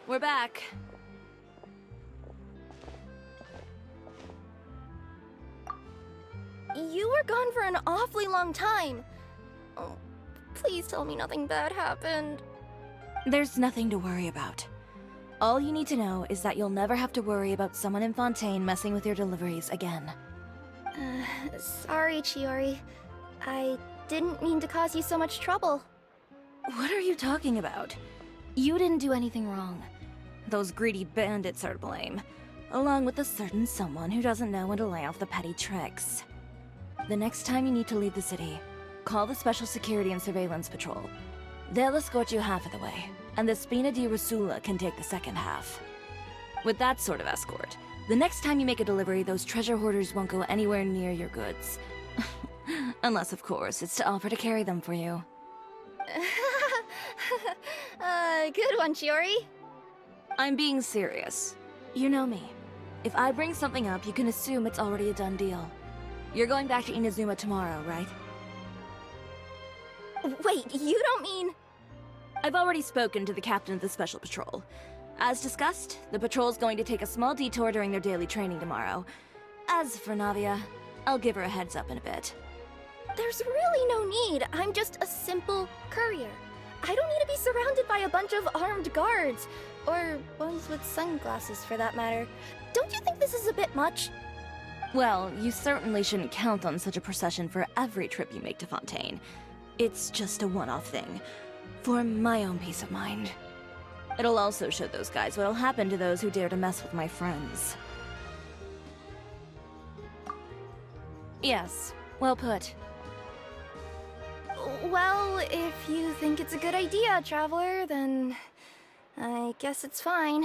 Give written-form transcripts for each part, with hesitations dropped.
We're back. You were gone for an awfully long time. Oh, please tell me nothing bad happened. There's nothing to worry about. All you need to know is that you'll never have to worry about someone in Fontaine messing with your deliveries again. Sorry, Chiori. I didn't mean to cause you so much trouble. What are you talking about? You didn't do anything wrong. Those greedy bandits are to blame, along with a certain someone who doesn't know when to lay off the petty tricks. The next time you need to leave the city, call the Special Security and Surveillance Patrol. They'll escort you half of the way, and the Spina di Rusula can take the second half. With that sort of escort, the next time you make a delivery, those treasure hoarders won't go anywhere near your goods. Unless, of course, it's to offer to carry them for you. Good one, Chiori. I'm being serious. You know me. If I bring something up, you can assume it's already a done deal. You're going back to Inazuma tomorrow, right? Wait, you don't mean... I've already spoken to the captain of the Special Patrol. As discussed, the patrol's going to take a small detour during their daily training tomorrow. As for Navia, I'll give her a heads up in a bit. There's really no need. I'm just a simple courier. I don't need to be surrounded by a bunch of armed guards. Or ones with sunglasses, for that matter. Don't you think this is a bit much? Well, you certainly shouldn't count on such a procession for every trip you make to Fontaine. It's just a one-off thing, for my own peace of mind. It'll also show those guys what'll happen to those who dare to mess with my friends. Yes, well put. Well, if you think it's a good idea, Traveler, then I guess it's fine.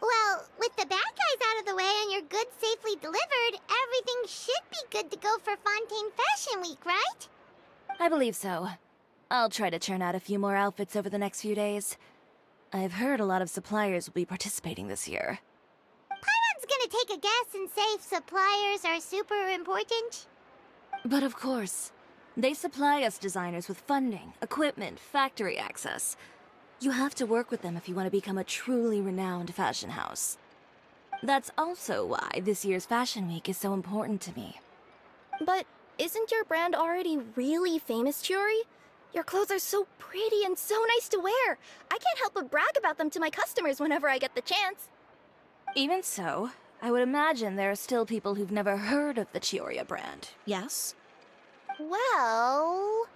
Well, with the bad guys out of the way and your goods safely delivered, everything should be good to go for Fontaine Fashion Week, right? I believe so. I'll try to churn out a few more outfits over the next few days. I've heard a lot of suppliers will be participating this year. Paimon's gonna take a guess and say suppliers are super important. But of course, they supply us designers with funding, equipment, factory access. You have to work with them if you want to become a truly renowned fashion house. That's also why this year's Fashion Week is so important to me. But isn't your brand already really famous, Chiori? Your clothes are so pretty and so nice to wear. I can't help but brag about them to my customers whenever I get the chance. Even so, I would imagine there are still people who've never heard of the Chioria brand, yes? Well...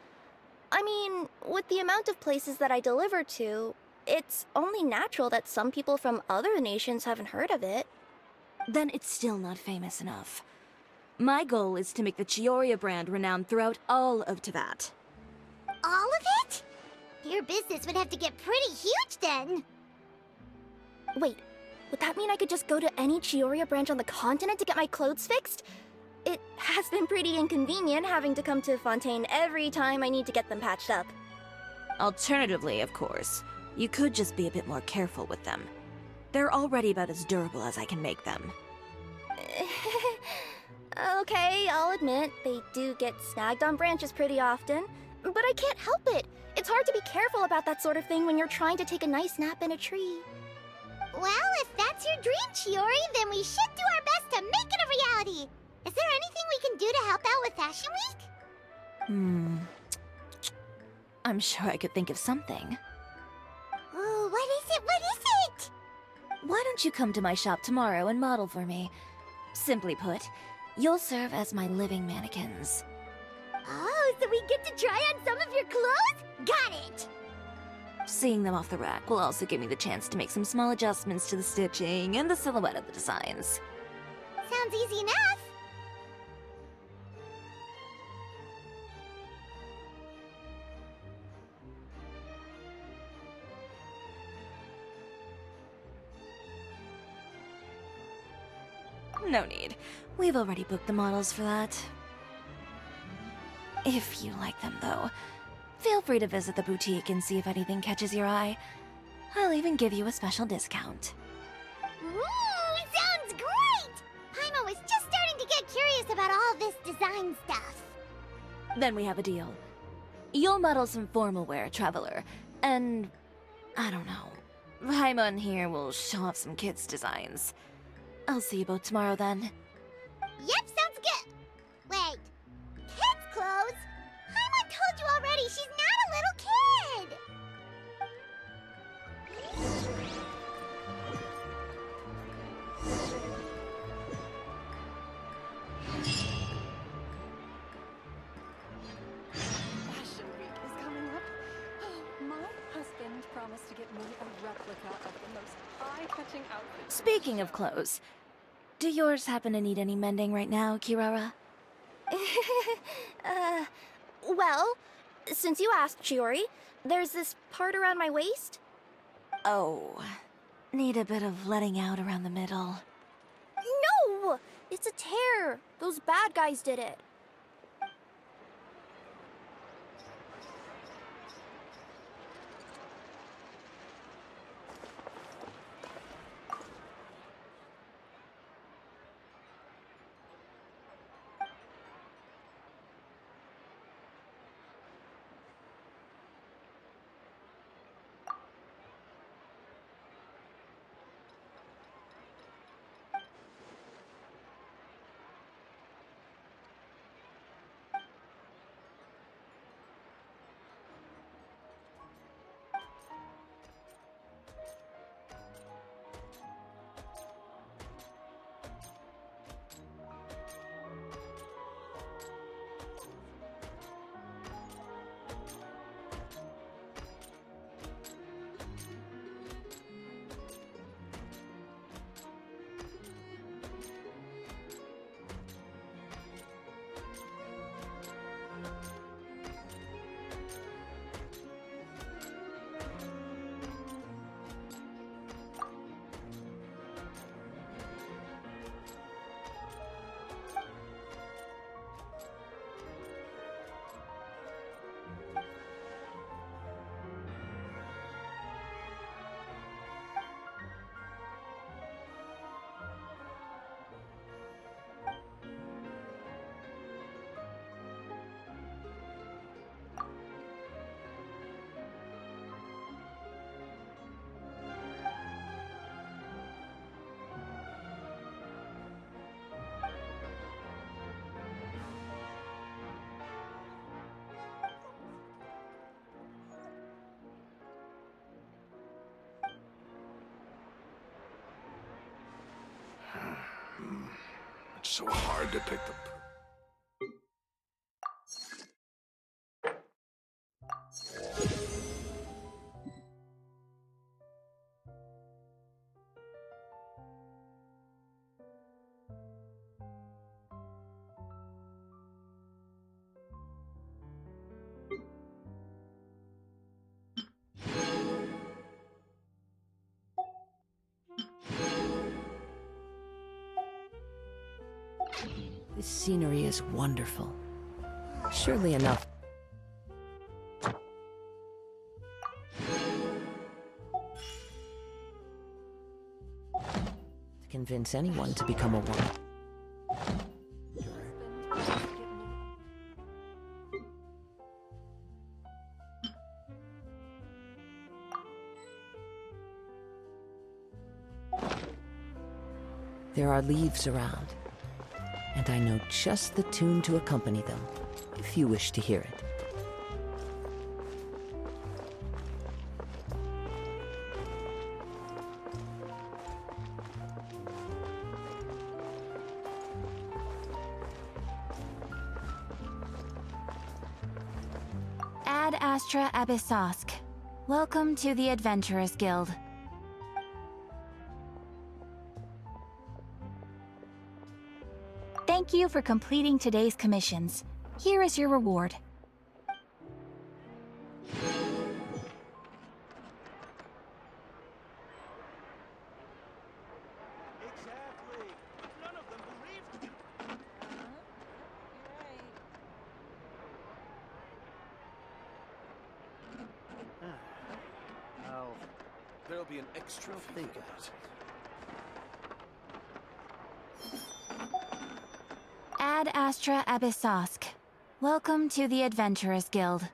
I mean, with the amount of places that I deliver to, it's only natural that some people from other nations haven't heard of it. Then it's still not famous enough. My goal is to make the Chioria brand renowned throughout all of Teyvat. All of it? Your business would have to get pretty huge then. Wait, would that mean I could just go to any Chioria branch on the continent to get my clothes fixed? It has been pretty inconvenient having to come to Fontaine every time I need to get them patched up. Alternatively, of course, you could just be a bit more careful with them. They're already about as durable as I can make them. Okay, I'll admit, they do get snagged on branches pretty often, but I can't help it. It's hard to be careful about that sort of thing when you're trying to take a nice nap in a tree. Well, if that's your dream, Chiori, then we should do our best to make it a reality. Is there anything we can do to help out with Fashion Week? I'm sure I could think of something. Oh, what is it? What is it? Why don't you come to my shop tomorrow and model for me? Simply put, you'll serve as my living mannequins. Oh, so we get to try on some of your clothes? Got it! Seeing them off the rack will also give me the chance to make some small adjustments to the stitching and the silhouette of the designs. Sounds easy enough. No need. We've already booked the models for that. If you like them, though, feel free to visit the boutique and see if anything catches your eye. I'll even give you a special discount. Ooh, sounds great! Paimon was just starting to get curious about all this design stuff. Then we have a deal. You'll model some formal wear, Traveler, and... I don't know. Paimon here will show off some kids' designs. I'll see you both tomorrow then. Yep, sounds good. Wait, kids' clothes? Paimon told you already, she's not a little kid. Fashion Week is coming up. Oh, my husband promised to get me a replica of the most eye-catching outfit. Speaking of clothes, do yours happen to need any mending right now, Kirara? Well, since you asked, Shiori, there's this part around my waist. Oh, need a bit of letting out around the middle. No! It's a tear. Those bad guys did it. It's so hard to pick the... This scenery is wonderful. Surely enough. To convince anyone to become a woman. There are leaves around, and I know just the tune to accompany them, if you wish to hear it. Ad Astra Abyssosk. Welcome to the Adventurers Guild. Thank you for completing today's commissions. Here is your reward. Exactly. None of them believed you. Well, there'll be an extra fee for that. Ad Astra Abyssosk. Welcome to the Adventurers Guild.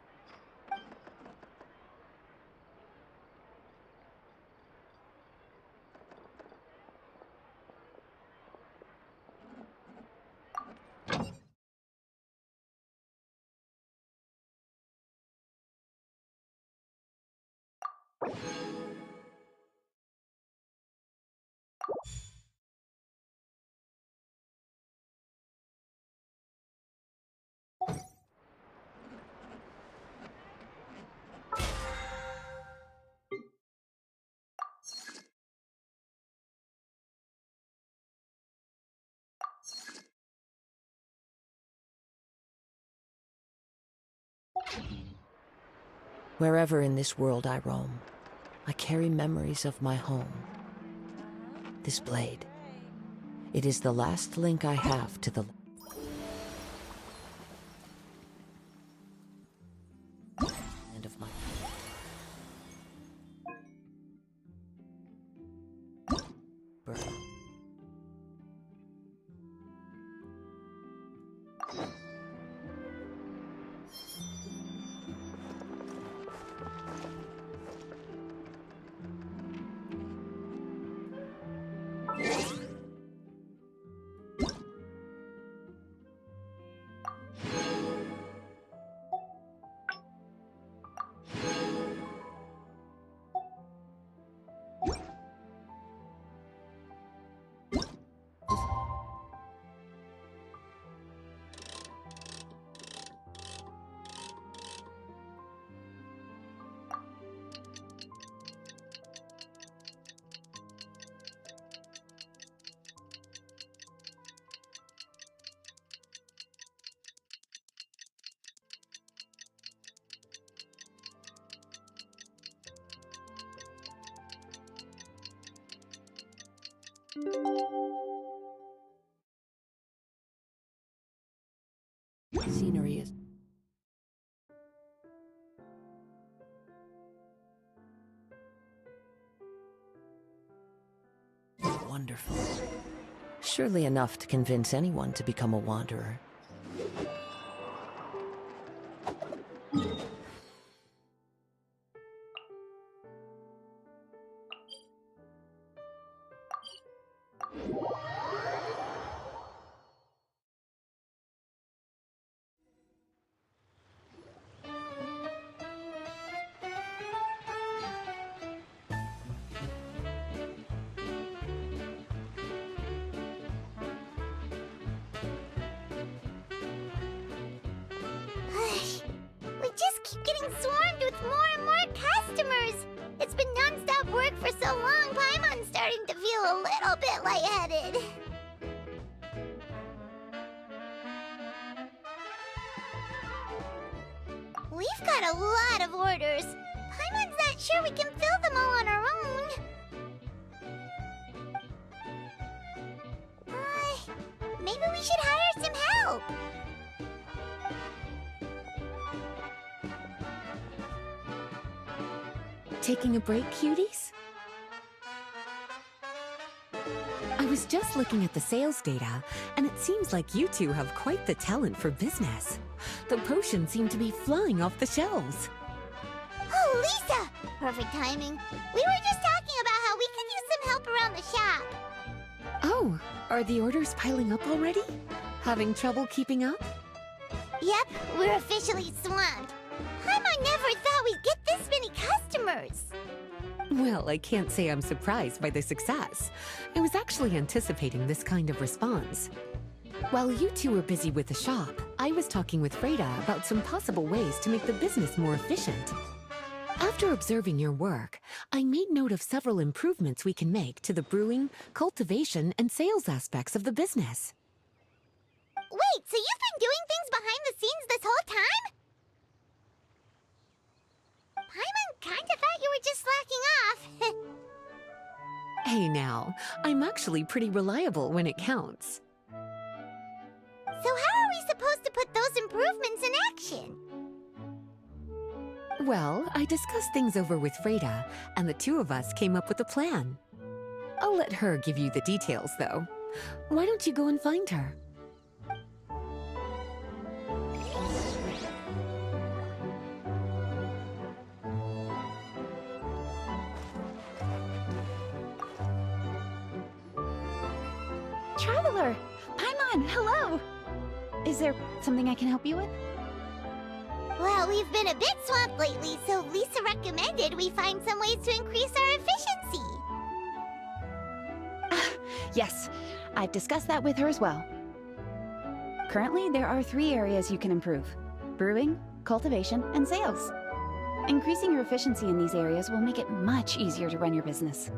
Wherever in this world I roam, I carry memories of my home. This blade, it is the last link I have to the land of my birth. Scenery is wonderful. Surely enough to convince anyone to become a wanderer. We just keep getting swarmed with more and more customers. It's been non-stop work for so long, Paimon's starting to feel a little bit lightheaded. We've got a lot of orders. Paimon's not sure we can fill them all on our own. Maybe we should hire some help. Taking a break, cuties? I was just looking at the sales data, and it seems like you two have quite the talent for business. The potions seem to be flying off the shelves. Oh, Lisa! Perfect timing. We were just talking about how we could use some help around the shop. Oh, are the orders piling up already? Having trouble keeping up? Yep, we're officially swamped. Paimon never thought we'd get this many customers. Well, I can't say I'm surprised by the success. I was actually anticipating this kind of response. While you two were busy with the shop, I was talking with Freda about some possible ways to make the business more efficient. After observing your work, I made note of several improvements we can make to the brewing, cultivation, and sales aspects of the business. Wait, so you've been doing things behind the scenes this whole time? Paimon kinda thought you were just slacking off. Hey now, I'm actually pretty reliable when it counts. So how are we supposed to put those improvements in action? Well, I discussed things over with Freda, and the two of us came up with a plan. I'll let her give you the details, though. Why don't you go and find her? Traveler! Paimon, hello! Is there something I can help you with? Well, But we've been a bit swamped lately, so Lisa recommended we find some ways to increase our efficiency. Yes, I've discussed that with her as well. Currently, there are 3 areas you can improve: brewing, cultivation, and sales. Increasing your efficiency in these areas will make it much easier to run your business.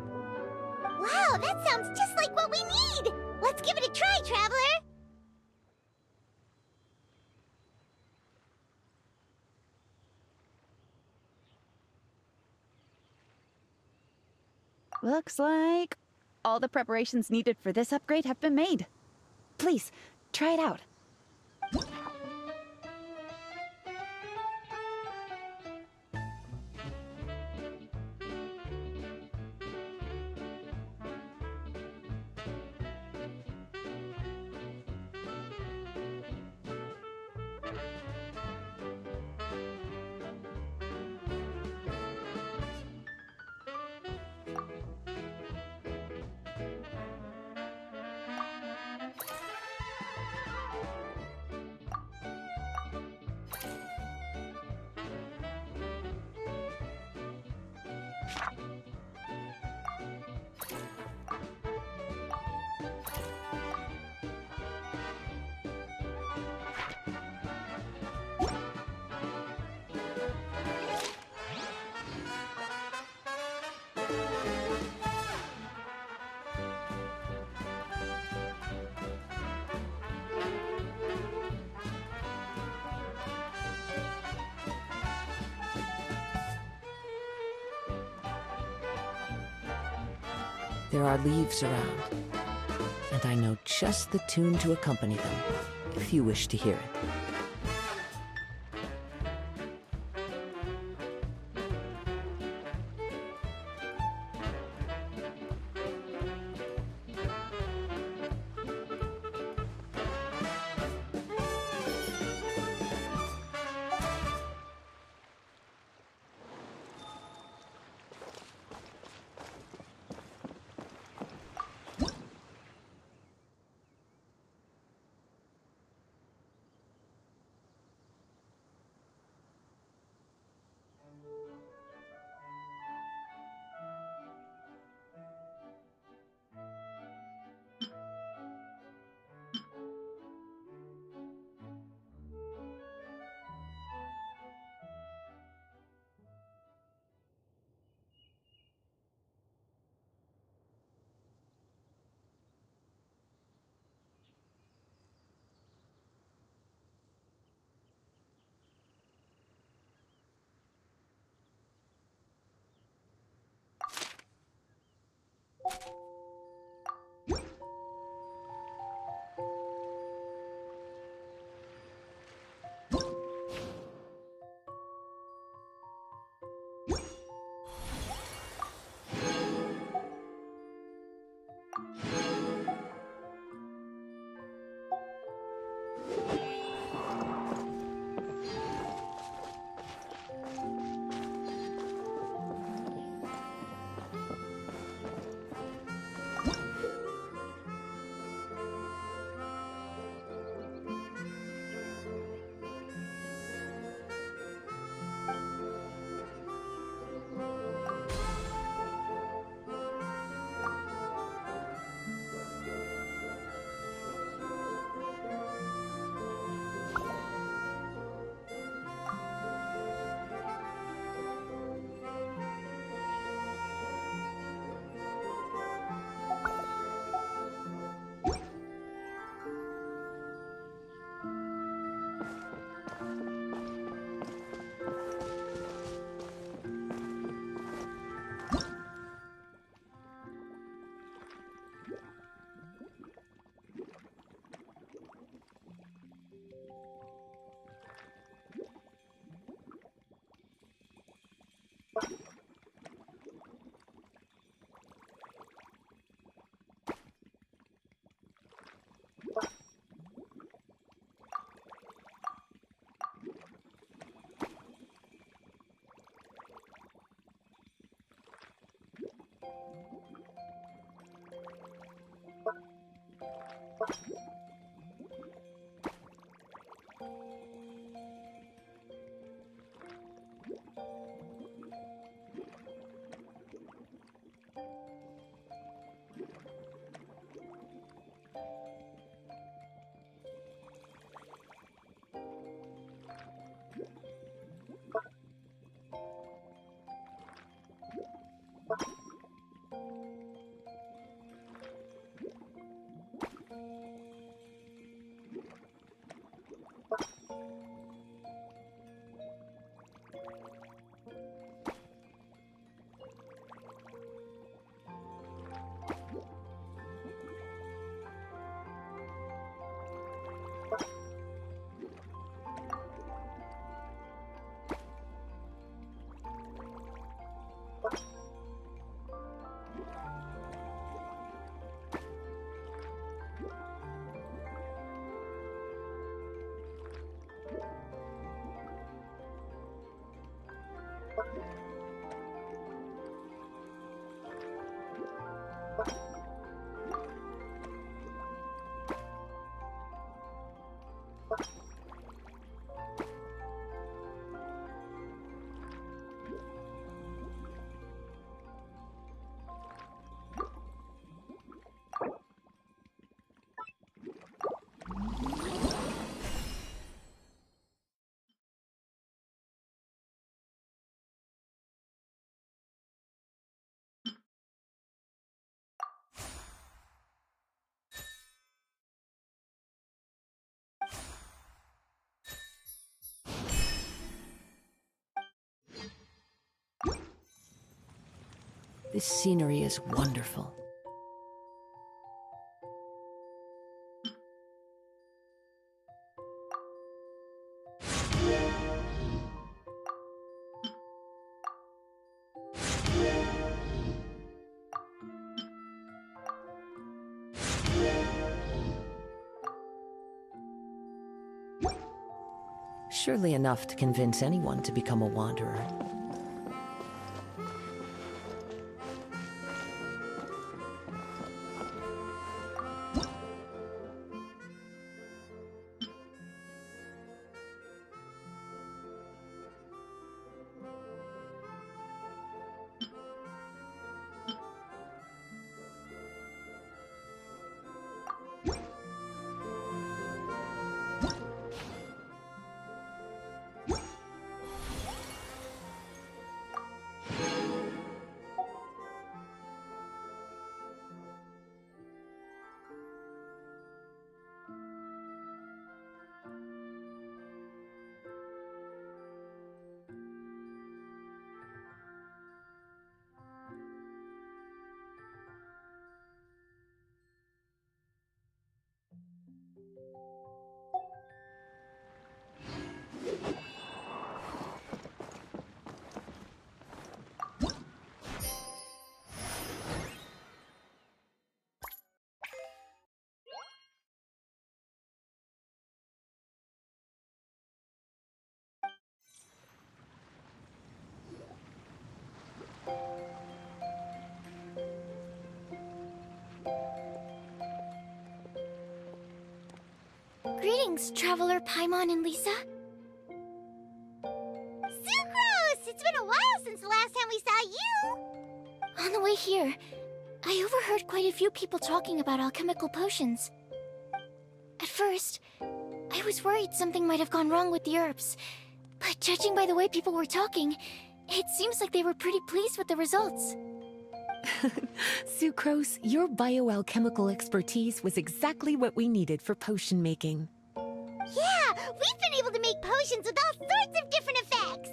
Wow, that sounds just like what we need! Let's give it a try, Traveler! Looks like all the preparations needed for this upgrade have been made. Please, try it out. There are leaves around, and I know just the tune to accompany them, if you wish to hear it. This scenery is wonderful. Surely enough to convince anyone to become a wanderer. Greetings, Traveler Paimon and Lisa. Sucrose! It's been a while since the last time we saw you! On the way here, I overheard quite a few people talking about alchemical potions. At first, I was worried something might have gone wrong with the herbs, but judging by the way people were talking, it seems like they were pretty pleased with the results. Sucrose, your bioalchemical expertise was exactly what we needed for potion making. Yeah, we've been able to make potions with all sorts of different effects!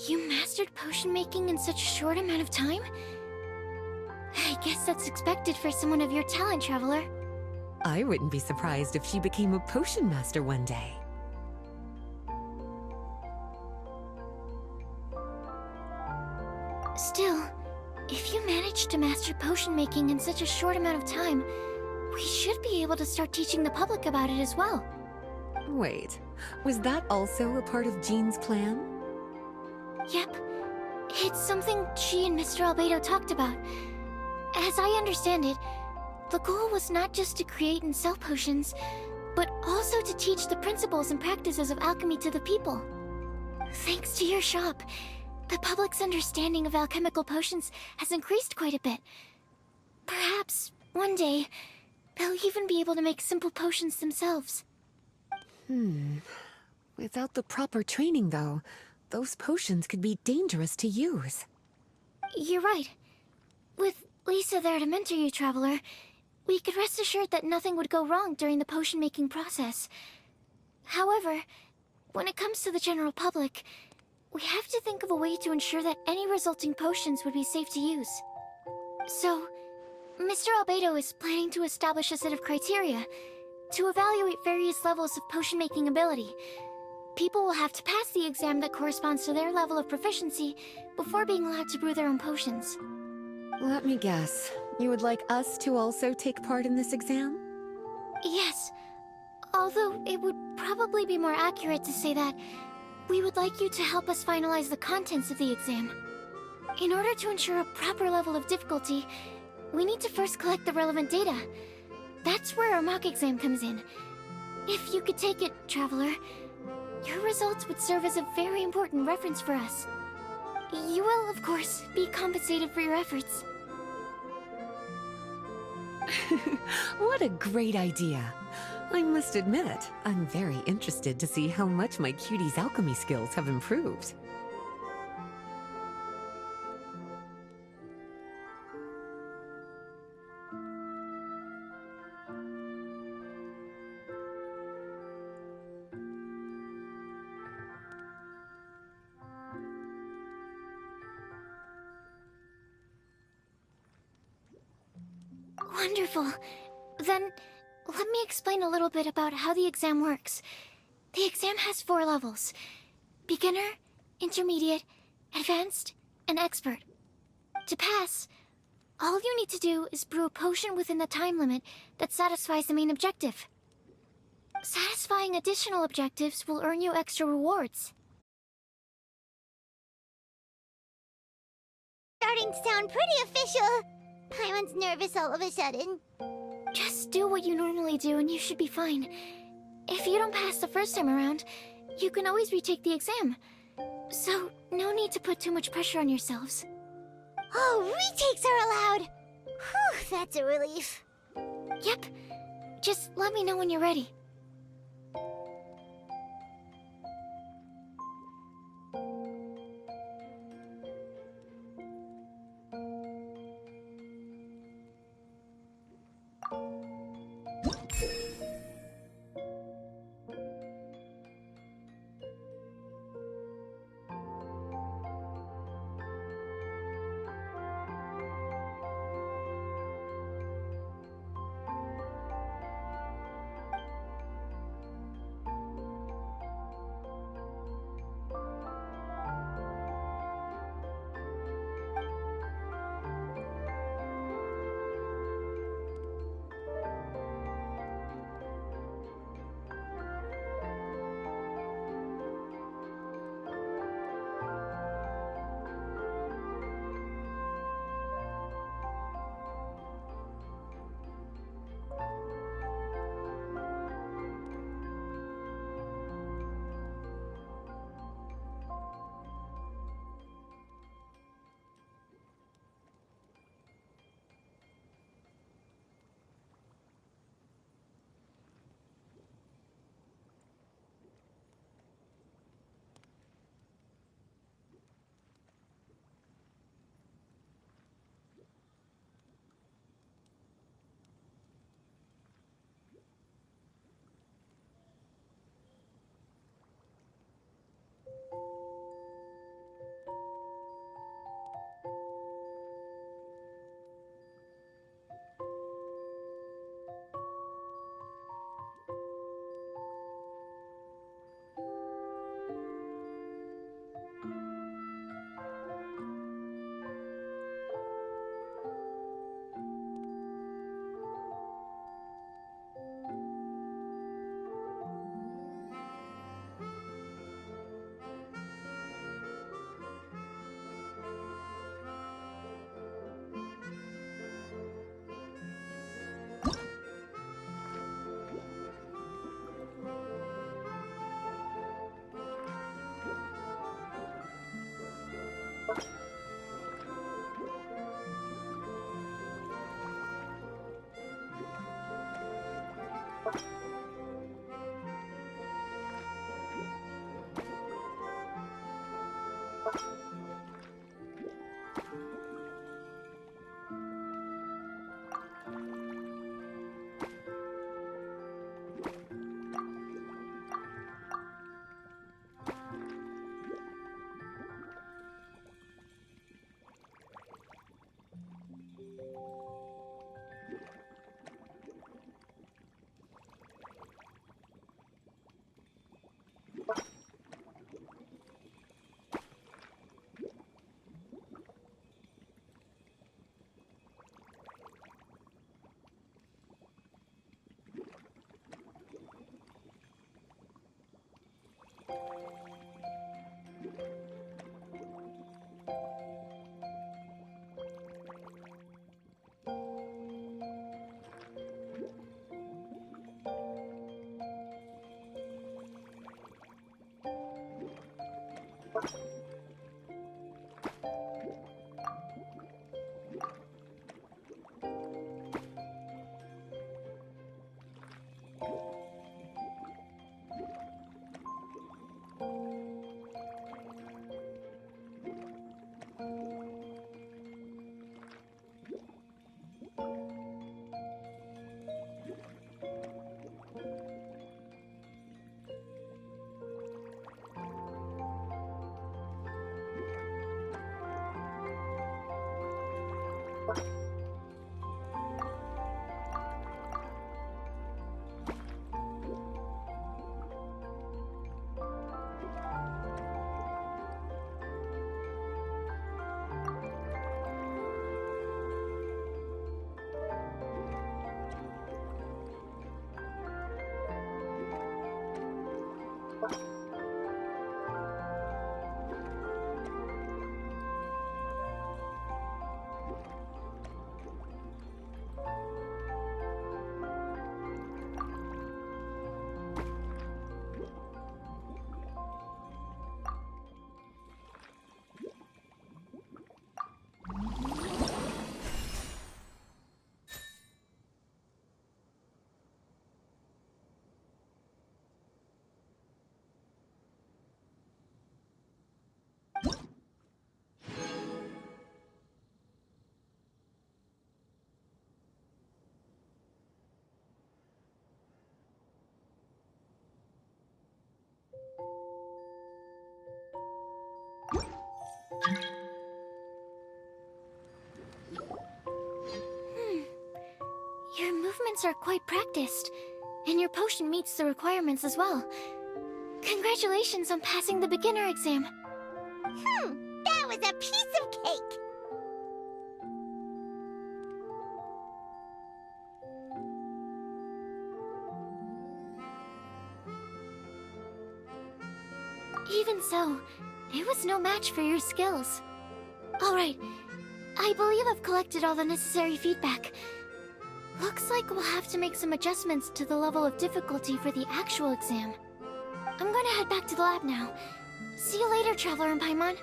You mastered potion making in such a short amount of time? I guess that's expected for someone of your talent, Traveler. I wouldn't be surprised if she became a potion master one day. Still, if you managed to master potion making in such a short amount of time, we should be able to start teaching the public about it as well. Wait, was that also a part of Jean's plan? Yep. It's something she and Mr. Albedo talked about. As I understand it, the goal was not just to create and sell potions, but also to teach the principles and practices of alchemy to the people. Thanks to your shop, the public's understanding of alchemical potions has increased quite a bit. Perhaps, one day, they'll even be able to make simple potions themselves. Without the proper training, though, those potions could be dangerous to use. You're right. With Lisa there to mentor you, Traveler, we could rest assured that nothing would go wrong during the potion-making process. However, when it comes to the general public, we have to think of a way to ensure that any resulting potions would be safe to use. So, Mr. Albedo is planning to establish a set of criteria to evaluate various levels of potion-making ability. People will have to pass the exam that corresponds to their level of proficiency before being allowed to brew their own potions. Let me guess. You would like us to also take part in this exam? Yes. Although it would probably be more accurate to say that We would like you to help us finalize the contents of the exam. In order to ensure a proper level of difficulty, we need to first collect the relevant data. That's where our mock exam comes in. If you could take it, Traveler, your results would serve as a very important reference for us. You will, of course, be compensated for your efforts. What a great idea. I must admit, I'm very interested to see how much my cutie's alchemy skills have improved. Wonderful. Then, let me explain a little bit about how the exam works. The exam has 4 levels: beginner, intermediate, advanced, and expert. To pass, all you need to do is brew a potion within the time limit that satisfies the main objective. Satisfying additional objectives will earn you extra rewards. Starting to sound pretty official. Paimon's nervous all of a sudden. Just do what you normally do and you should be fine. If you don't pass the first time around, you can always retake the exam. So, no need to put too much pressure on yourselves. Oh, retakes are allowed! Whew, that's a relief. Yep. Just let me know when you're ready. Your movements are quite practiced, and your potion meets the requirements as well. Congratulations on passing the beginner exam. That was a piece of cake! Even so, it was no match for your skills. Alright, I believe I've collected all the necessary feedback. Looks like we'll have to make some adjustments to the level of difficulty for the actual exam. I'm gonna head back to the lab now. See you later, Traveler and Paimon.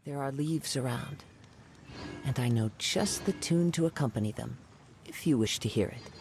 There are leaves around, and I know just the tune to accompany them, if you wish to hear it.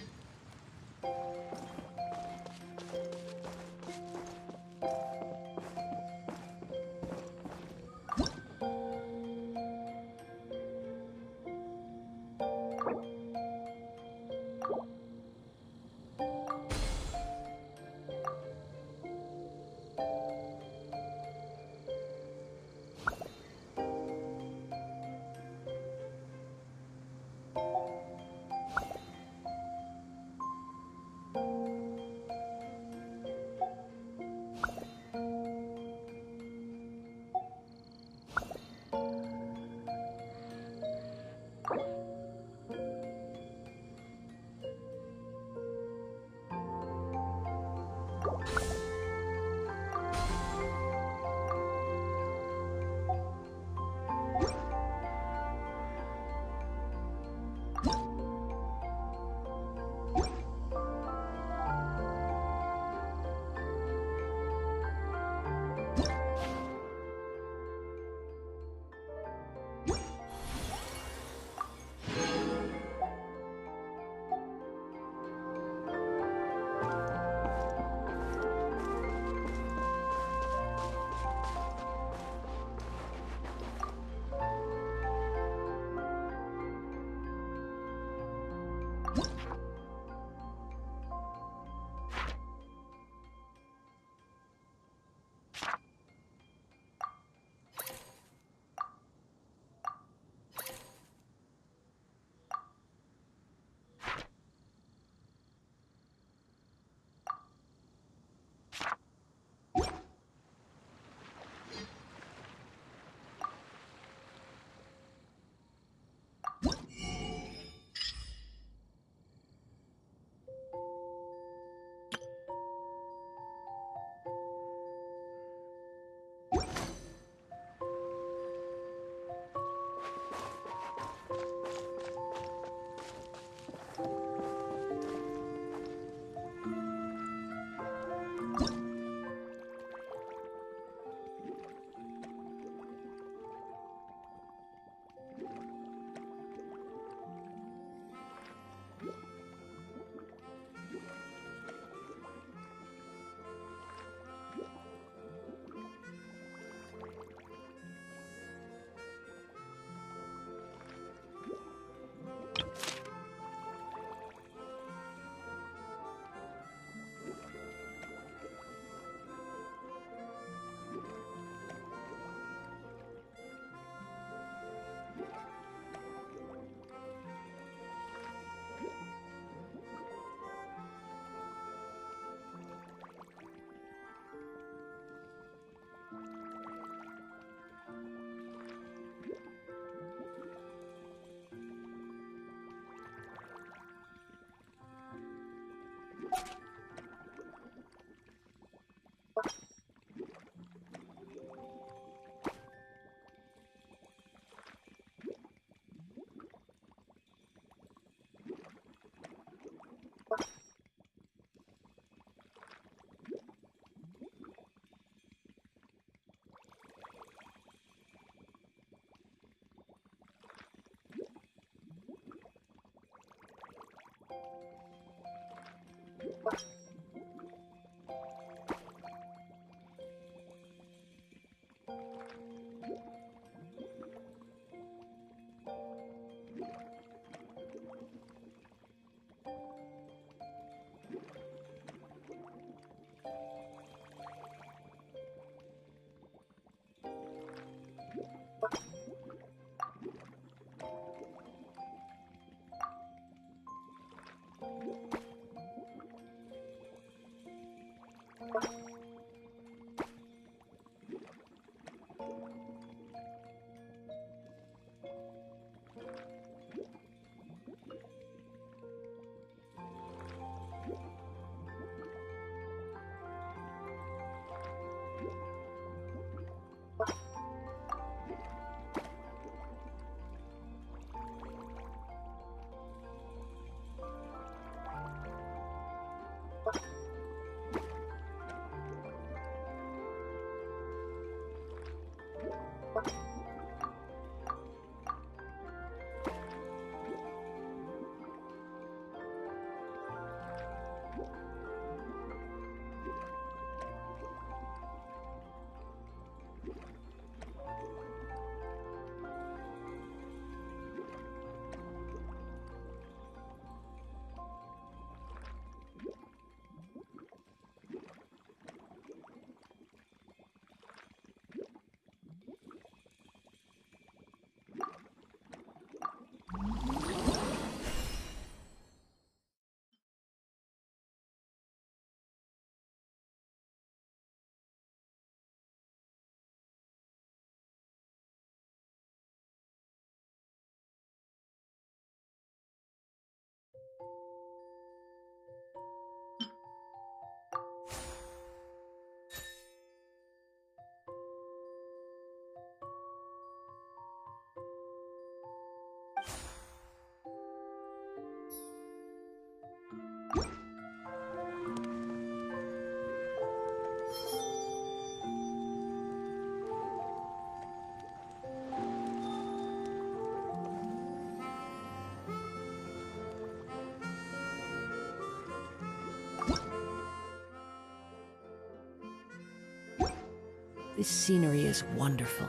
This scenery is wonderful.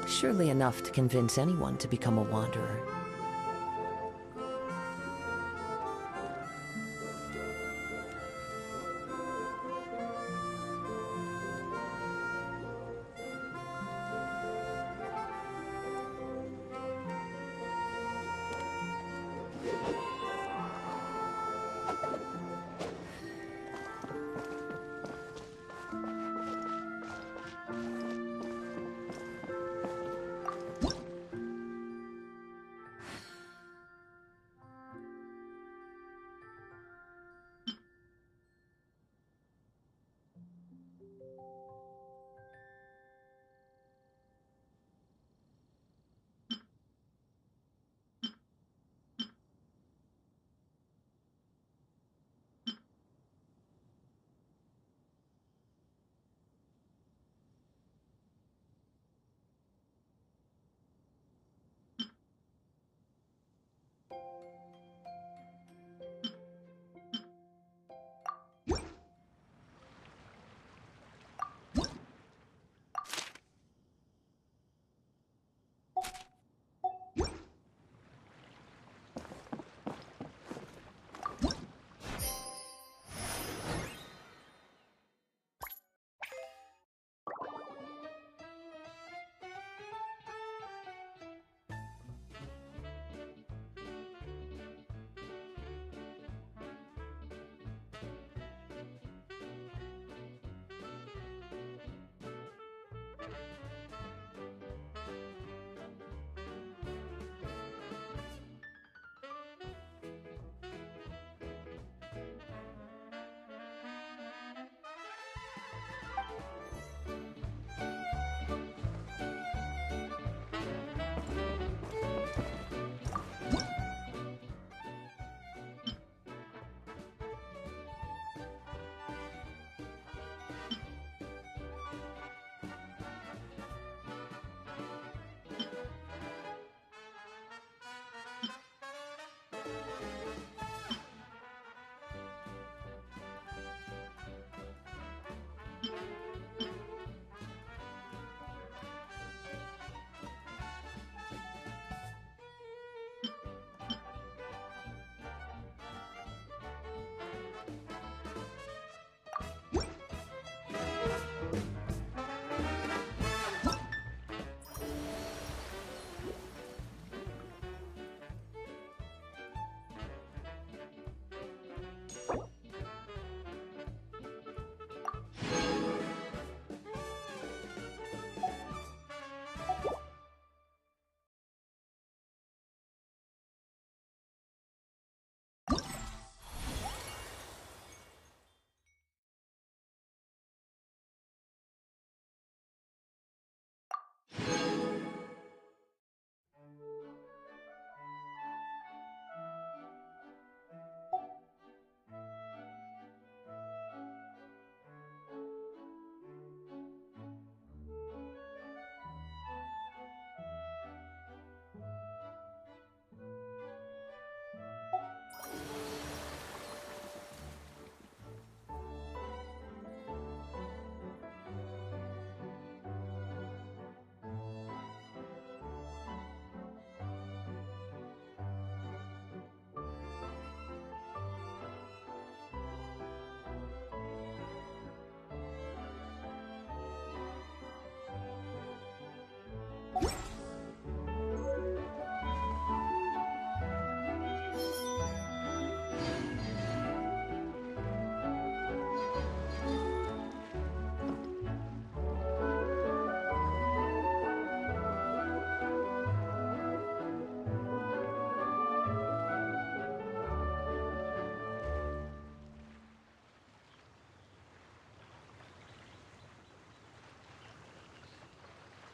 Surely enough to convince anyone to become a wanderer.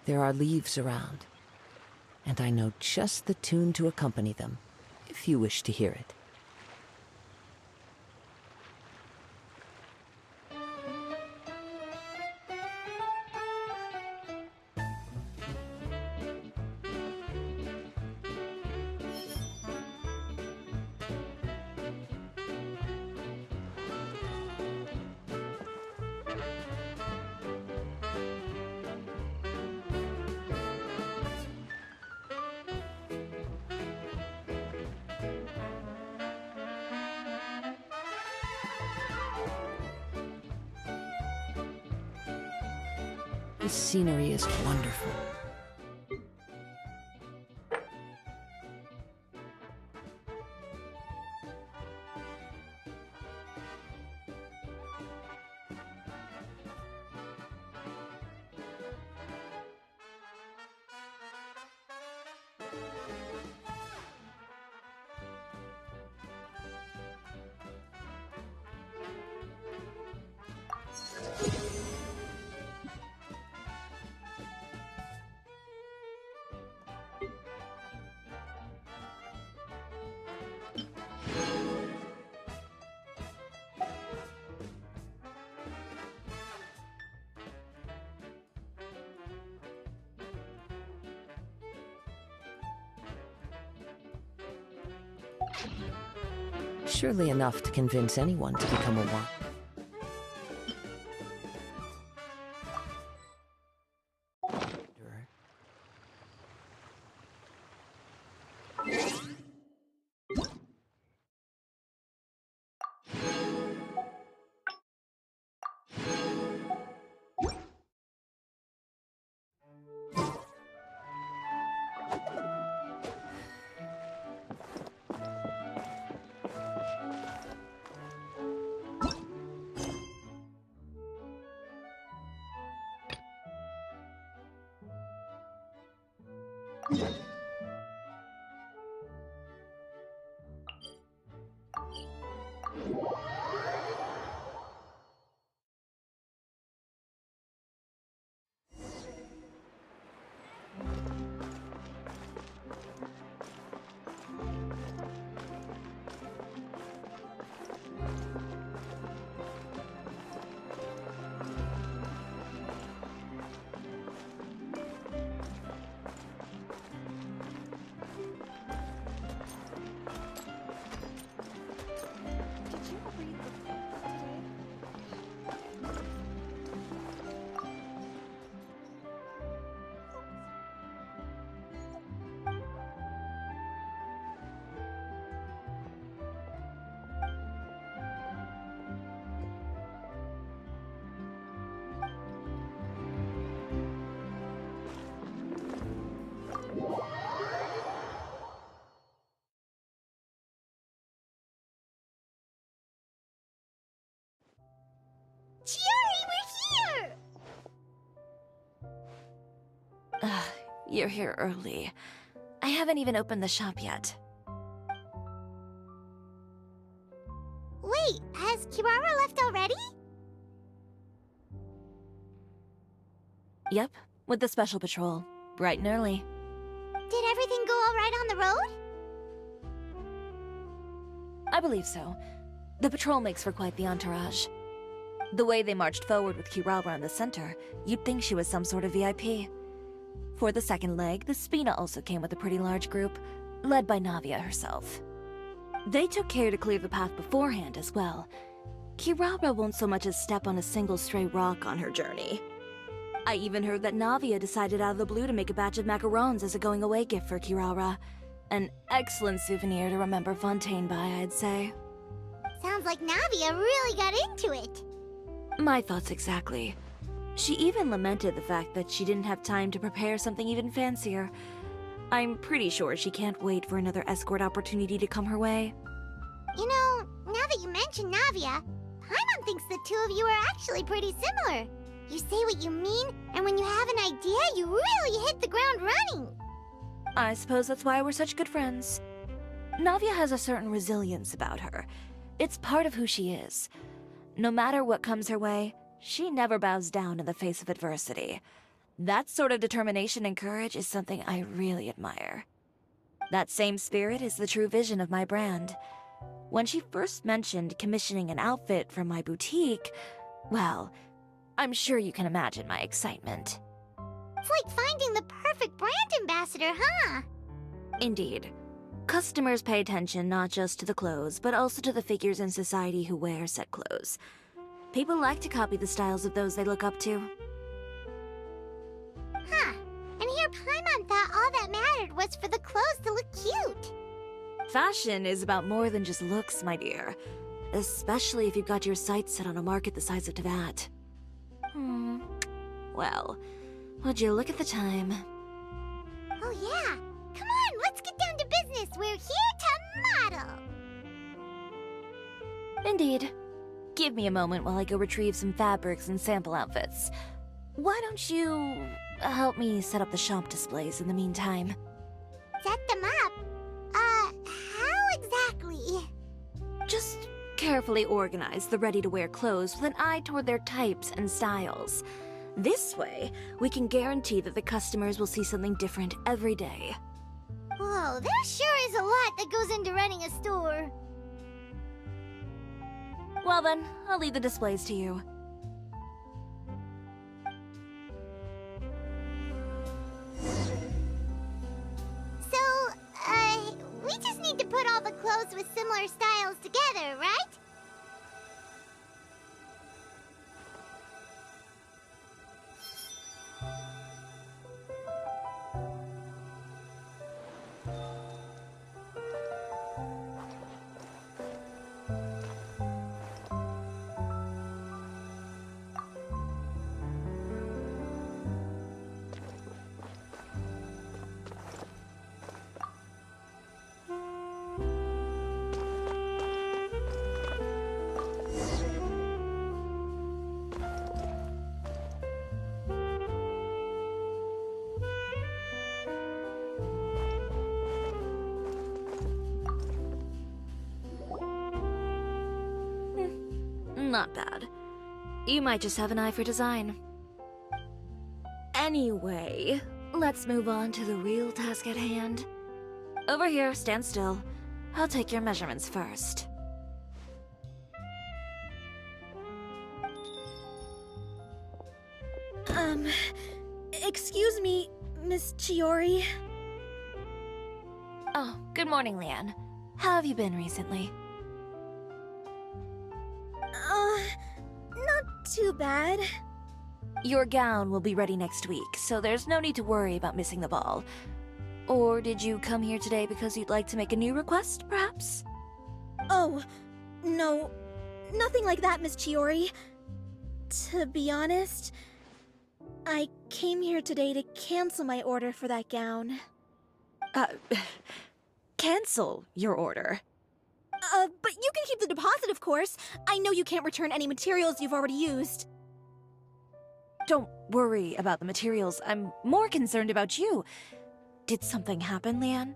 There are leaves around, and I know just the tune to accompany them, if you wish to hear it. This scenery is wonderful. Surely enough to convince anyone to become a wanderer. Did you read the book today? Chiori, we're here! You're here early. I haven't even opened the shop yet. Wait, has Kirara left already? Yep, with the special patrol. Bright and early. Did everything go all right on the road? I believe so. The patrol makes for quite the entourage. The way they marched forward with Kirara in the center, you'd think she was some sort of VIP. For the second leg, the Spina also came with a pretty large group, led by Navia herself. They took care to clear the path beforehand as well. Kirara won't so much as step on a single stray rock on her journey. I even heard that Navia decided out of the blue to make a batch of macarons as a going-away gift for Kirara. An excellent souvenir to remember Fontaine by, I'd say. Sounds like Navia really got into it. My thoughts exactly. She even lamented the fact that she didn't have time to prepare something even fancier. I'm pretty sure she can't wait for another escort opportunity to come her way. You know, now that you mention Navia, Paimon thinks the two of you are actually pretty similar. You say what you mean, and when you have an idea, you really hit the ground running. I suppose that's why we're such good friends. Navia has a certain resilience about her. It's part of who she is. No matter what comes her way, she never bows down in the face of adversity. That sort of determination and courage is something I really admire. That same spirit is the true vision of my brand. When she first mentioned commissioning an outfit from my boutique, well, I'm sure you can imagine my excitement. It's like finding the perfect brand ambassador, huh? Indeed. Customers pay attention not just to the clothes, but also to the figures in society who wear said clothes. People like to copy the styles of those they look up to. Huh. And here Paimon thought all that mattered was for the clothes to look cute. Fashion is about more than just looks, my dear. Especially if you've got your sights set on a market the size of Teyvat. Well, would you look at the time? Oh yeah. Come on, let's get down to business. We're here to model. Indeed. Give me a moment while I go retrieve some fabrics and sample outfits. Why don't you help me set up the shop displays in the meantime? Set them up? How exactly? Just carefully organize the ready-to-wear clothes with an eye toward their types and styles. This way, we can guarantee that the customers will see something different every day. Whoa, there sure is a lot that goes into running a store. Well then, I'll leave the displays to you. So, we just need to put all the clothes with similar styles together, right? Not bad. You might just have an eye for design. Anyway, let's move on to the real task at hand. Over here, stand still. I'll take your measurements first. Excuse me, Miss Chiori. Oh, good morning, Leanne. How have you been recently? Not too bad. Your gown will be ready next week, so there's no need to worry about missing the ball. Or did you come here today because you'd like to make a new request, perhaps? Oh, no. Nothing like that, Miss Chiori. To be honest, I came here today to cancel my order for that gown. Cancel your order. But you can keep the deposit, of course. I know you can't return any materials you've already used. Don't worry about the materials. I'm more concerned about you. Did something happen, Leanne?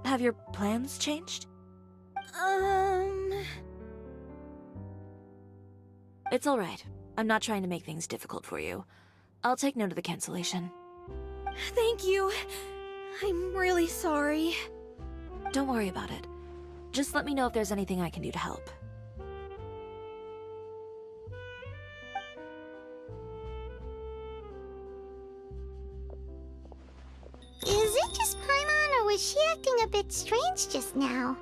Have your plans changed? It's all right. I'm not trying to make things difficult for you. I'll take note of the cancellation. Thank you. I'm really sorry. Don't worry about it. Just let me know if there's anything I can do to help. Is it just Paimon, or was she acting a bit strange just now?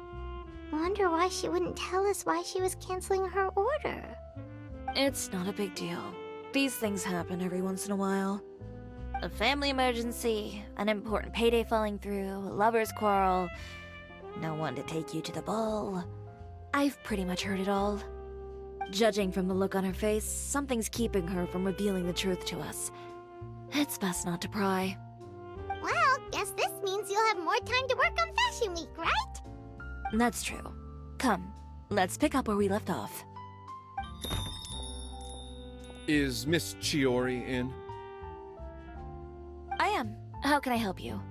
Wonder why she wouldn't tell us why she was canceling her order. It's not a big deal. These things happen every once in a while. A family emergency, an important payday falling through, a lover's quarrel, no one to take you to the ball. I've pretty much heard it all. Judging from the look on her face, something's keeping her from revealing the truth to us. It's best not to pry. Well, guess this means you'll have more time to work on Fashion Week, right? That's true. Come, let's pick up where we left off. Is Miss Chiori in? I am. How can I help you?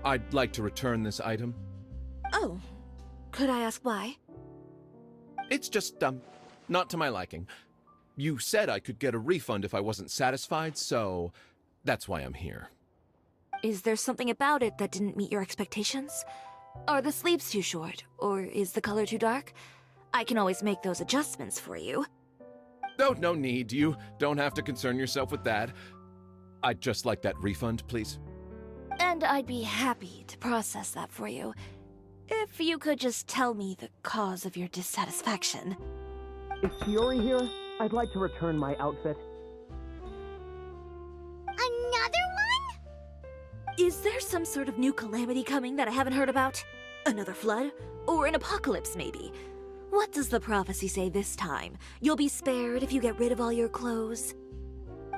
I'd like to return this item. Oh, could I ask why? It's just, not to my liking. You said I could get a refund if I wasn't satisfied, so that's why I'm here. Is there something about it that didn't meet your expectations? Are the sleeves too short, or is the color too dark? I can always make those adjustments for you. No need. You don't have to concern yourself with that. I'd just like that refund, please. And I'd be happy to process that for you. If you could just tell me the cause of your dissatisfaction. Is Chiori here? I'd like to return my outfit. Another one? Is there some sort of new calamity coming that I haven't heard about? Another flood? Or an apocalypse, maybe? What does the prophecy say this time? You'll be spared if you get rid of all your clothes?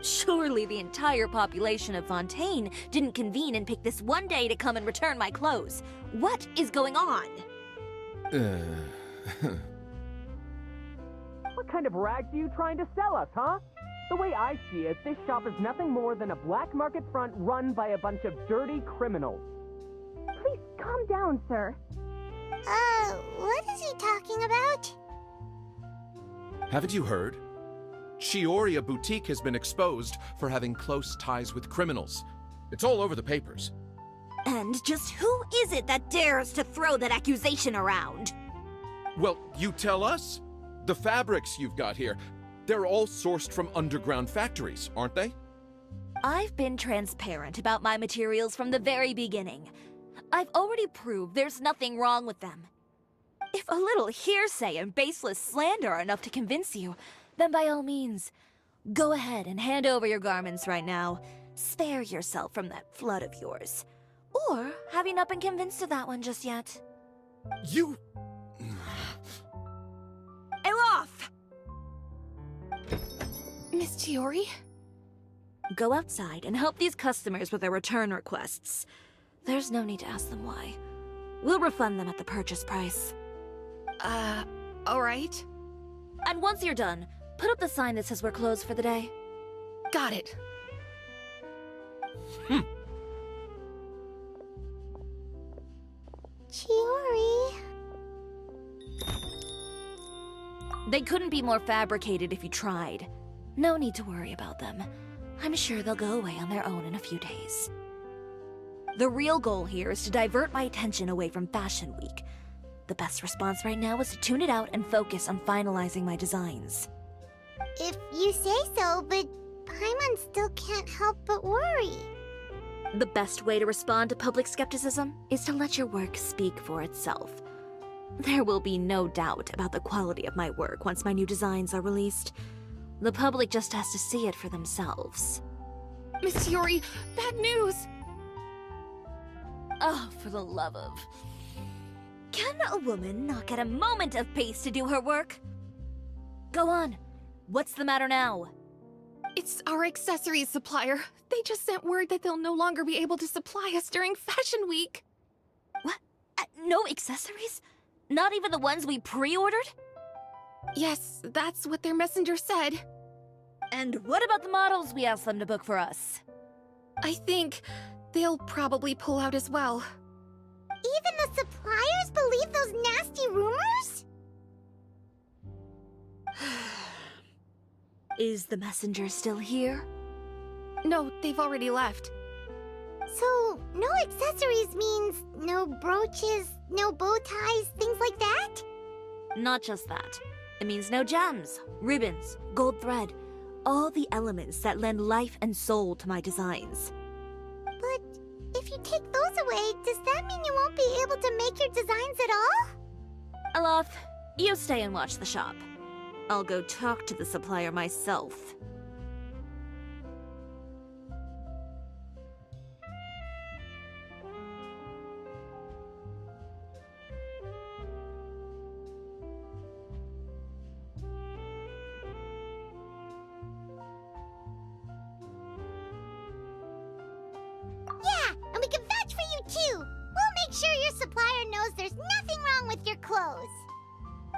Surely the entire population of Fontaine didn't convene and pick this one day to come and return my clothes. What is going on? What kind of rags are you trying to sell us, huh? The way I see it, this shop is nothing more than a black market front run by a bunch of dirty criminals. Please calm down, sir. What is he talking about? Haven't you heard? Chioria Boutique has been exposed for having close ties with criminals. It's all over the papers. And just who is it that dares to throw that accusation around? Well, you tell us. The fabrics you've got here, they're all sourced from underground factories, aren't they? I've been transparent about my materials from the very beginning. I've already proved there's nothing wrong with them. If a little hearsay and baseless slander are enough to convince you, then by all means, go ahead and hand over your garments right now. Spare yourself from that flood of yours. Or have you not been convinced of that one just yet? You... Elof! Miss Chiori? Go outside and help these customers with their return requests. There's no need to ask them why. We'll refund them at the purchase price. Alright. And once you're done, put up the sign that says we're closed for the day. Got it. Chiori. They couldn't be more fabricated if you tried. No need to worry about them. I'm sure they'll go away on their own in a few days. The real goal here is to divert my attention away from Fashion Week. The best response right now is to tune it out and focus on finalizing my designs. If you say so, but Paimon still can't help but worry. The best way to respond to public skepticism is to let your work speak for itself. There will be no doubt about the quality of my work once my new designs are released. The public just has to see it for themselves. Miss Chiori, bad news! Oh, for the love of... Can a woman not get a moment of peace to do her work? Go on. What's the matter now? It's our accessories supplier. They just sent word that they'll no longer be able to supply us during Fashion Week. What? No accessories? Not even the ones we pre-ordered? Yes, that's what their messenger said. And what about the models we asked them to book for us? I think they'll probably pull out as well. Even the suppliers believe those nasty rumors? Is the messenger still here? No, they've already left. So, no accessories means no brooches, no bow ties, things like that? Not just that. It means no gems, ribbons, gold thread, all the elements that lend life and soul to my designs. But if you take those away, does that mean you won't be able to make your designs at all? Elof, you stay and watch the shop. I'll go talk to the supplier myself. Yeah, and we can vouch for you too! We'll make sure your supplier knows there's nothing wrong with your clothes.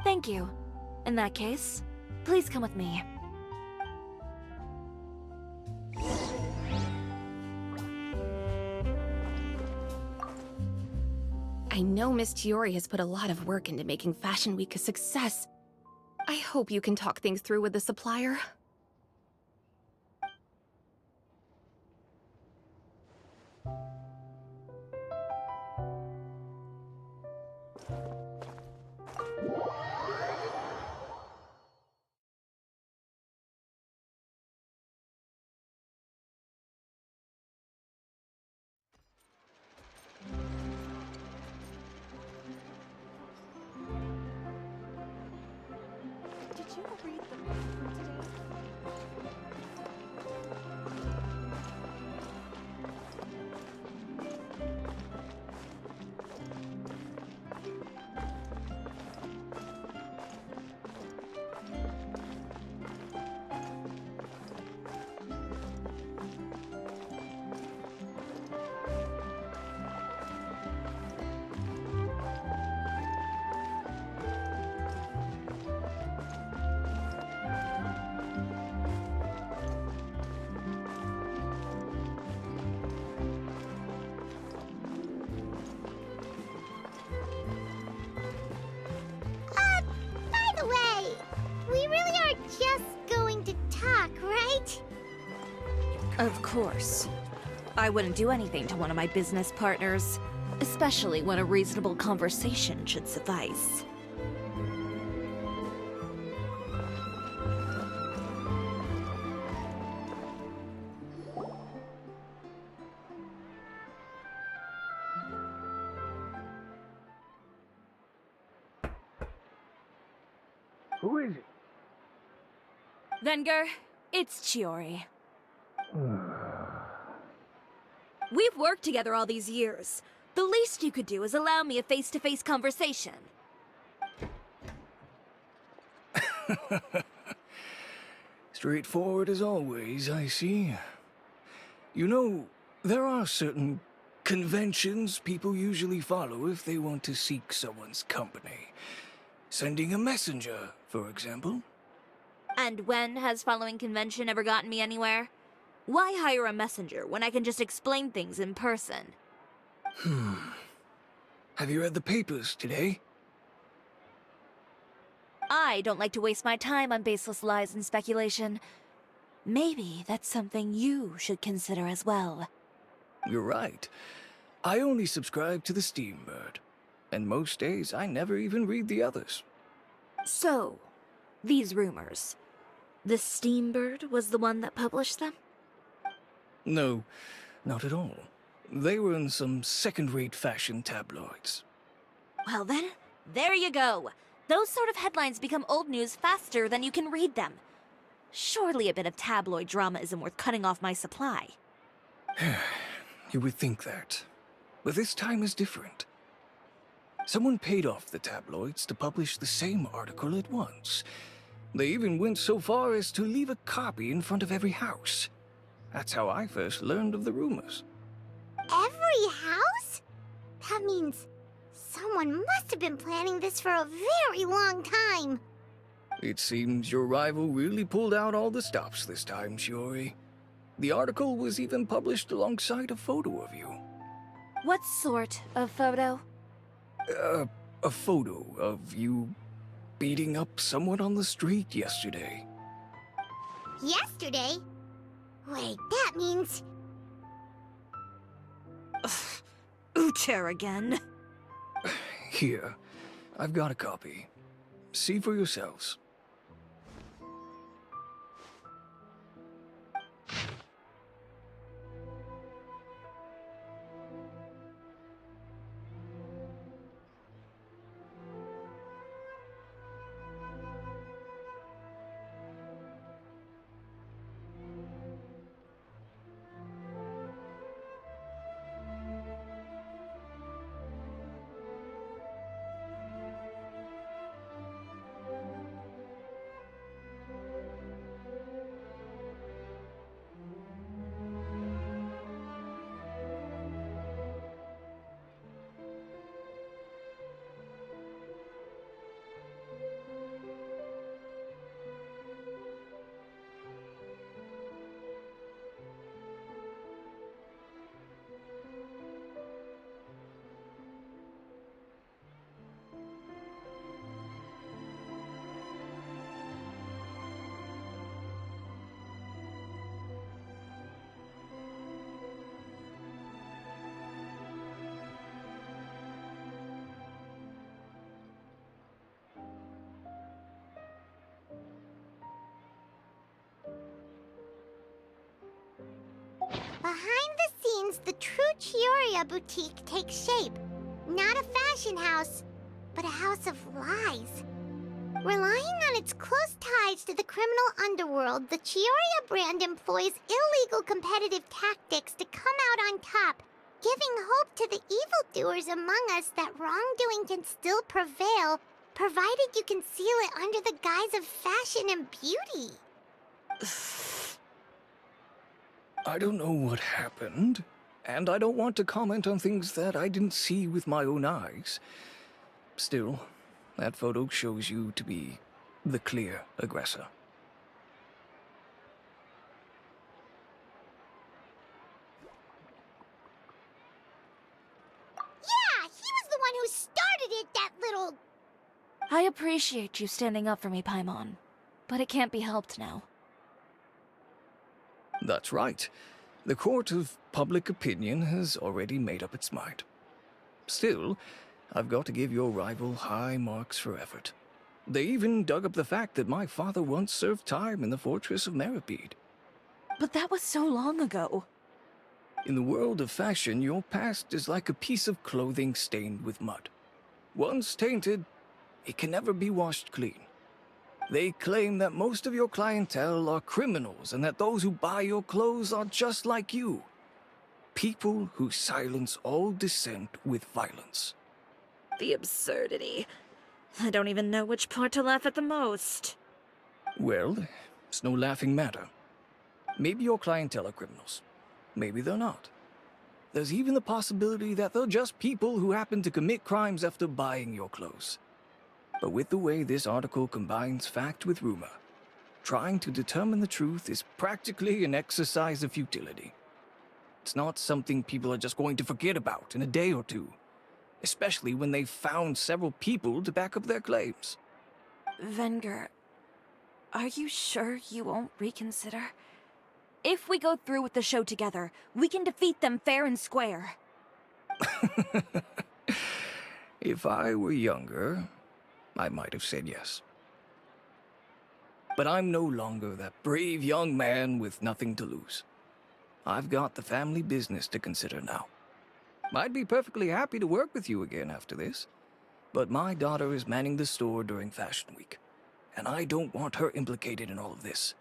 Thank you. In that case, please come with me. I know Miss Chiori has put a lot of work into making Fashion Week a success. I hope you can talk things through with the supplier. Did you read the book from today? By the way, we really are just going to talk, right? Of course. I wouldn't do anything to one of my business partners, especially when a reasonable conversation should suffice. Who is it? Venger, it's Chiori. We've worked together all these years. The least you could do is allow me a face-to-face conversation. Straightforward as always, I see. You know, there are certain conventions people usually follow if they want to seek someone's company. Sending a messenger, for example. And when has following convention ever gotten me anywhere? Why hire a messenger when I can just explain things in person? Have you read the papers today? I don't like to waste my time on baseless lies and speculation. Maybe that's something you should consider as well. You're right. I only subscribe to the Steambird. And most days I never even read the others. So, these rumors. The Steambird was the one that published them? No, not at all. They were in some second-rate fashion tabloids. Well then, there you go. Those sort of headlines become old news faster than you can read them. Surely a bit of tabloid drama isn't worth cutting off my supply. You would think that. But this time is different. Someone paid off the tabloids to publish the same article at once. They even went so far as to leave a copy in front of every house. That's how I first learned of the rumors. Every house? That means someone must have been planning this for a very long time. It seems your rival really pulled out all the stops this time, Shiori. The article was even published alongside a photo of you. What sort of photo? A photo of you beating up someone on the street yesterday. Yesterday? Wait, that means... Ucher again. Here, I've got a copy. See for yourselves. means the true Chioria boutique takes shape. Not a fashion house, but a house of lies. Relying on its close ties to the criminal underworld, the Chioria brand employs illegal competitive tactics to come out on top, giving hope to the evildoers among us that wrongdoing can still prevail, provided you conceal it under the guise of fashion and beauty. I don't know what happened, and I don't want to comment on things that I didn't see with my own eyes. Still, that photo shows you to be the clear aggressor. Yeah, he was the one who started it, that little... I appreciate you standing up for me, Paimon, but it can't be helped now. That's right. The court of public opinion has already made up its mind. Still, I've got to give your rival high marks for effort. They even dug up the fact that my father once served time in the fortress of Meripede. But that was so long ago. In the world of fashion, your past is like a piece of clothing stained with mud. Once tainted, it can never be washed clean. They claim that most of your clientele are criminals and that those who buy your clothes are just like you. People who silence all dissent with violence. The absurdity. I don't even know which part to laugh at the most. Well, it's no laughing matter. Maybe your clientele are criminals. Maybe they're not. There's even the possibility that they're just people who happen to commit crimes after buying your clothes. But with the way this article combines fact with rumor, trying to determine the truth is practically an exercise of futility. It's not something people are just going to forget about in a day or two, especially when they've found several people to back up their claims. Venger, are you sure you won't reconsider? If we go through with the show together, we can defeat them fair and square. If I were younger, I might have said yes. But I'm no longer that brave young man with nothing to lose. I've got the family business to consider now. I'd be perfectly happy to work with you again after this, but my daughter is manning the store during Fashion Week, and I don't want her implicated in all of this.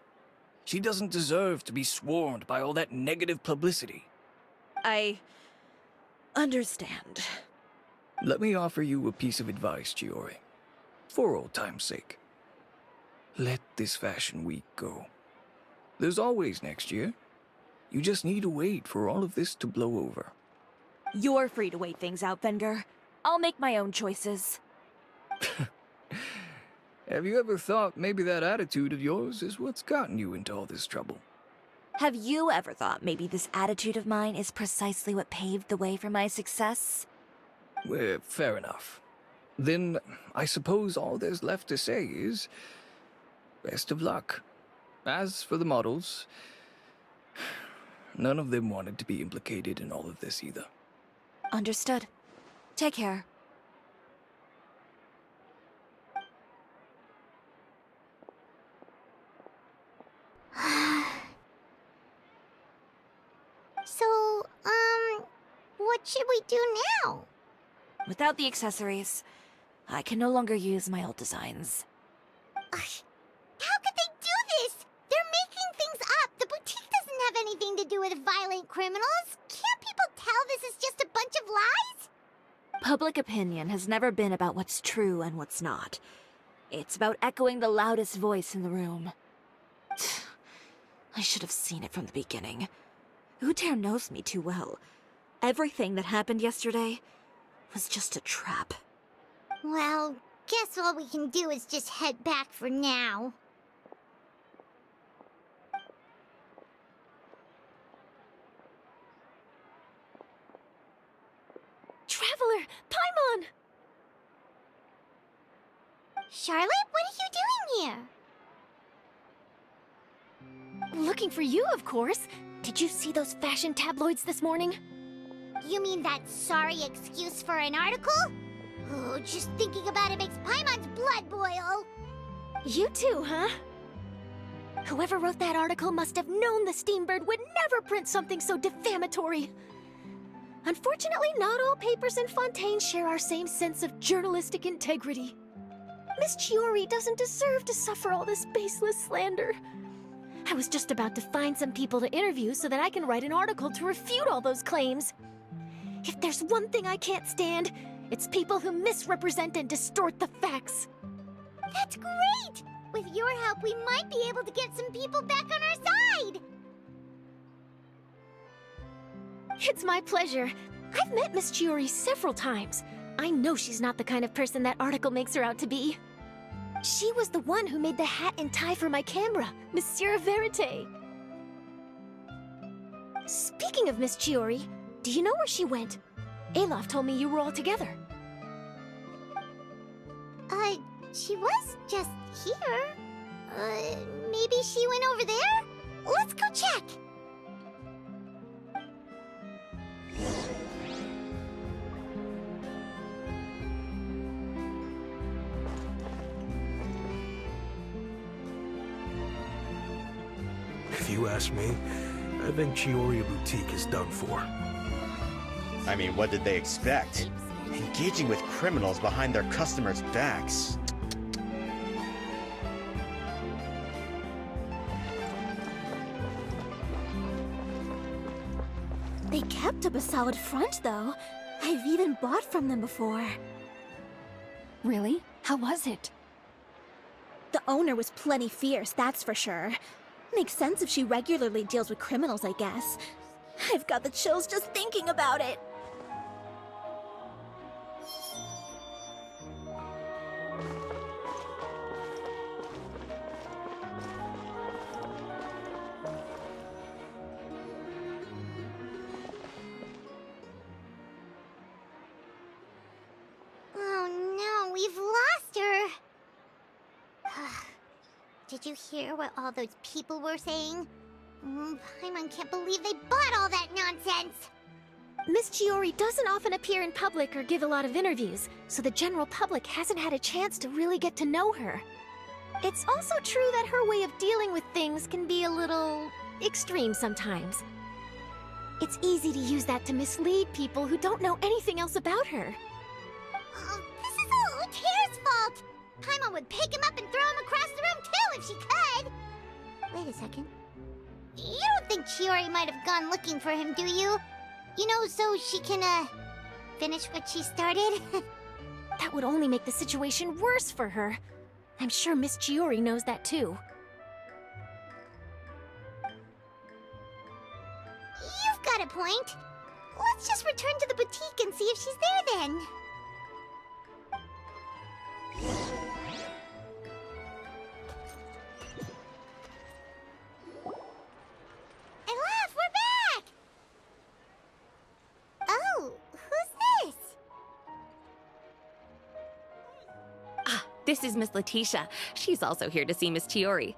She doesn't deserve to be swarmed by all that negative publicity. I understand. Let me offer you a piece of advice, Chiori. For old time's sake. Let this Fashion Week go. There's always next year. You just need to wait for all of this to blow over. You're free to wait things out, Venger. I'll make my own choices. Have you ever thought maybe that attitude of yours is what's gotten you into all this trouble? Have you ever thought maybe this attitude of mine is precisely what paved the way for my success? Well, fair enough. Then, I suppose all there's left to say is... best of luck. As for the models... none of them wanted to be implicated in all of this either. Understood. Take care. So, what should we do now? Without the accessories, I can no longer use my old designs. How could they do this? They're making things up. The boutique doesn't have anything to do with violent criminals. Can't people tell this is just a bunch of lies? Public opinion has never been about what's true and what's not. It's about echoing the loudest voice in the room. I should have seen it from the beginning. Uter knows me too well. Everything that happened yesterday was just a trap. Well, guess all we can do is just head back for now. Traveler! Paimon! Charlotte, what are you doing here? Looking for you, of course. Did you see those fashion tabloids this morning? You mean that sorry excuse for an article? Oh, just thinking about it makes Paimon's blood boil. You too, huh? Whoever wrote that article must have known the Steambird would never print something so defamatory. Unfortunately, not all papers in Fontaine share our same sense of journalistic integrity. Miss Chiori doesn't deserve to suffer all this baseless slander. I was just about to find some people to interview so that I can write an article to refute all those claims. If there's one thing I can't stand, it's people who misrepresent and distort the facts. That's great! With your help, we might be able to get some people back on our side! It's my pleasure. I've met Miss Chiori several times. I know she's not the kind of person that article makes her out to be. She was the one who made the hat and tie for my camera, Monsieur Verite. Speaking of Miss Chiori, do you know where she went? Alof told me you were all together. She was just here. Maybe she went over there? Let's go check! If you ask me, I think Chioria Boutique is done for. I mean, what did they expect? Engaging with criminals behind their customers' backs. They kept up a solid front, though. I've even bought from them before. Really? How was it? The owner was plenty fierce, that's for sure. Makes sense if she regularly deals with criminals, I guess. I've got the chills just thinking about it. Oh no, we've lost her! Did you hear what all those people were saying? Paimon can't believe they bought all that nonsense! Miss Chiori doesn't often appear in public or give a lot of interviews, so the general public hasn't had a chance to really get to know her. It's also true that her way of dealing with things can be a little extreme sometimes. It's easy to use that to mislead people who don't know anything else about her. Oh, this is all Oteir's fault! Paimon would pick him up and throw him across the room too if she could! Wait a second. You don't think Chiori might have gone looking for him, do you? You know, so she can, finish what she started? That would only make the situation worse for her. I'm sure Miss Chiori knows that too. You've got a point. Let's just return to the boutique and see if she's there then. Alof, we're back! Oh, who's this? This is Miss Letitia. She's also here to see Miss Chiori.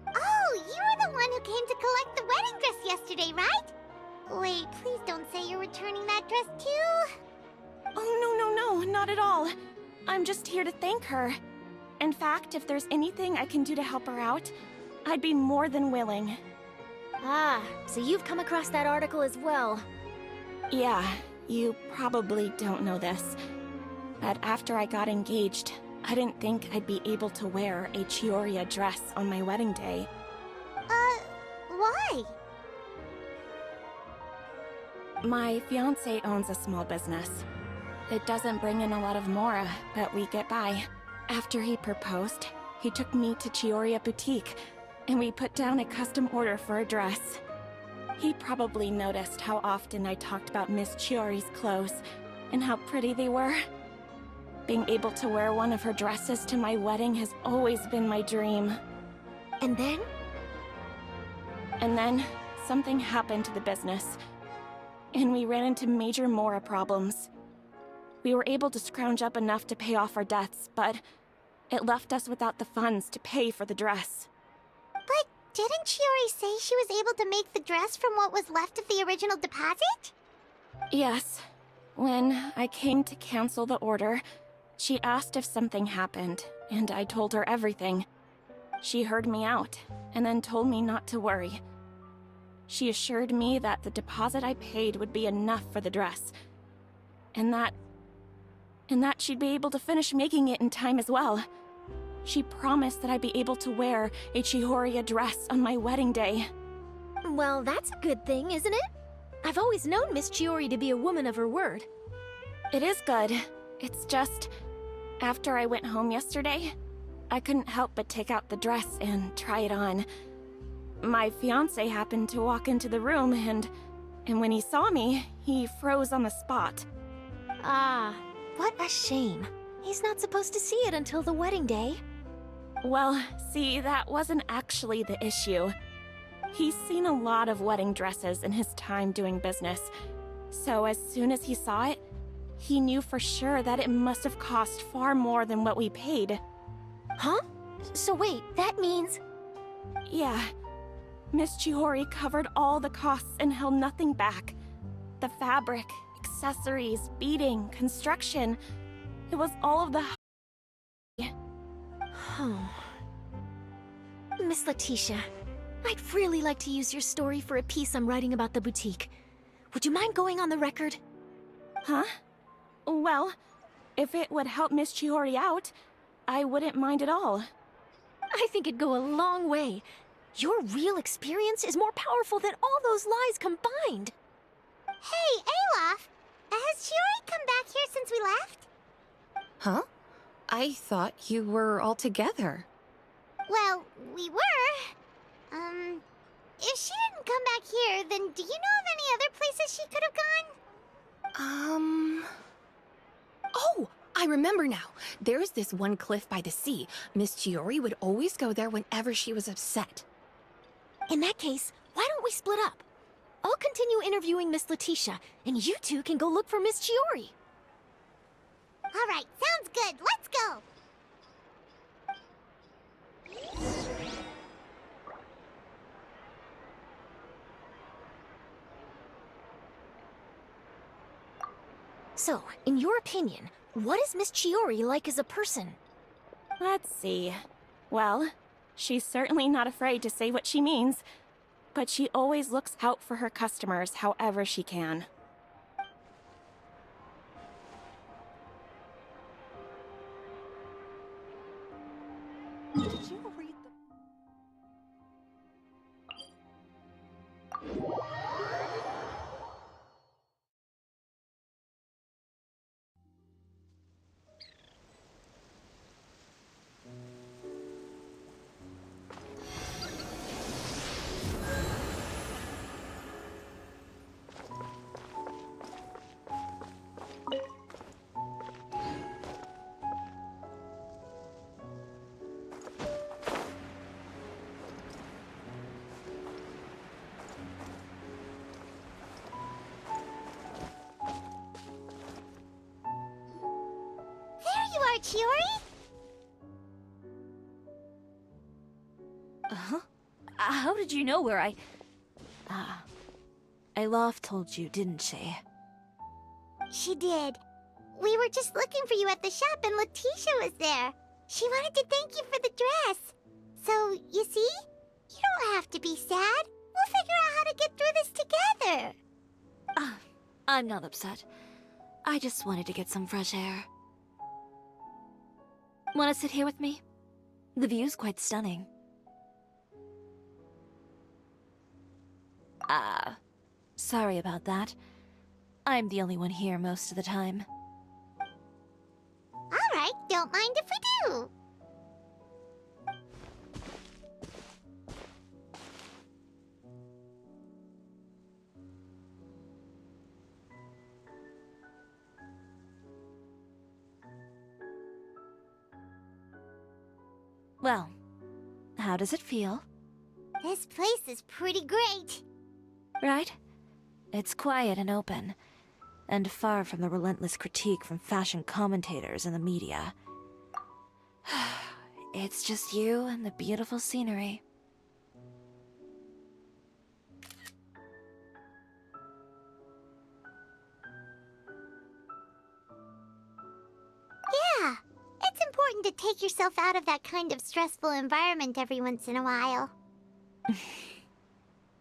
Oh, you were the one who came to collect the wedding dress yesterday, right? Wait, please don't say you're returning that dress too. Oh, no, not at all. I'm just here to thank her. In fact, if there's anything I can do to help her out, I'd be more than willing. Ah, so you've come across that article as well. Yeah, you probably don't know this, but after I got engaged, I didn't think I'd be able to wear a Chioria dress on my wedding day. Why? My fiancé owns a small business. It doesn't bring in a lot of mora, but we get by. After he proposed, he took me to Chioria Boutique, and we put down a custom order for a dress. He probably noticed how often I talked about Miss Chiori's clothes, and how pretty they were. Being able to wear one of her dresses to my wedding has always been my dream. And then? And then, something happened to the business, and we ran into major mora problems. We were able to scrounge up enough to pay off our debts, but it left us without the funds to pay for the dress. But didn't Chiori say she was able to make the dress from what was left of the original deposit? Yes. When I came to cancel the order, she asked if something happened, and I told her everything. She heard me out, and then told me not to worry. She assured me that the deposit I paid would be enough for the dress. And that she'd be able to finish making it in time as well. She promised that I'd be able to wear a Chihoria dress on my wedding day. Well, that's a good thing, isn't it? I've always known Miss Chiori to be a woman of her word. It is good. It's just, after I went home yesterday, I couldn't help but take out the dress and try it on. My fiancé happened to walk into the room and when he saw me, he froze on the spot. Ah, what a shame. He's not supposed to see it until the wedding day. Well, see, that wasn't actually the issue. He's seen a lot of wedding dresses in his time doing business, so as soon as he saw it, he knew for sure that it must have cost far more than what we paid. Huh? So wait, that means... Yeah. Miss Chihori covered all the costs and held nothing back. The fabric, accessories, beading, construction. It was all of the... Miss Letitia, I'd really like to use your story for a piece I'm writing about the boutique. Would you mind going on the record? Huh? Well, if it would help Miss Chihori out, I wouldn't mind at all. I think it'd go a long way. Your real experience is more powerful than all those lies combined. Hey, Olaf! Has Chiori come back here since we left? Huh? I thought you were all together. Well, we were. If she didn't come back here, then do you know of any other places she could have gone? Oh, I remember now. There's this one cliff by the sea. Miss Chiori would always go there whenever she was upset. In that case, why don't we split up? I'll continue interviewing Miss Letitia, and you two can go look for Miss Chiori. All right, sounds good. Let's go! So, in your opinion, what is Miss Chiori like as a person? Let's see. Well, she's certainly not afraid to say what she means, but she always looks out for her customers however she can. Did you read the... Chiori? Huh? How did you know where Olaf told you, didn't she? She did. We were just looking for you at the shop and Letitia was there. She wanted to thank you for the dress. So, you see? You don't have to be sad. We'll figure out how to get through this together. I'm not upset. I just wanted to get some fresh air. Want to sit here with me? The view's quite stunning. Sorry about that. I'm the only one here most of the time. All right, don't mind if we do. Well, how does it feel? This place is pretty great. Right? It's quiet and open, and far from the relentless critique from fashion commentators and the media. It's just you and the beautiful scenery. Yeah, it's important to take yourself out of that kind of stressful environment every once in a while.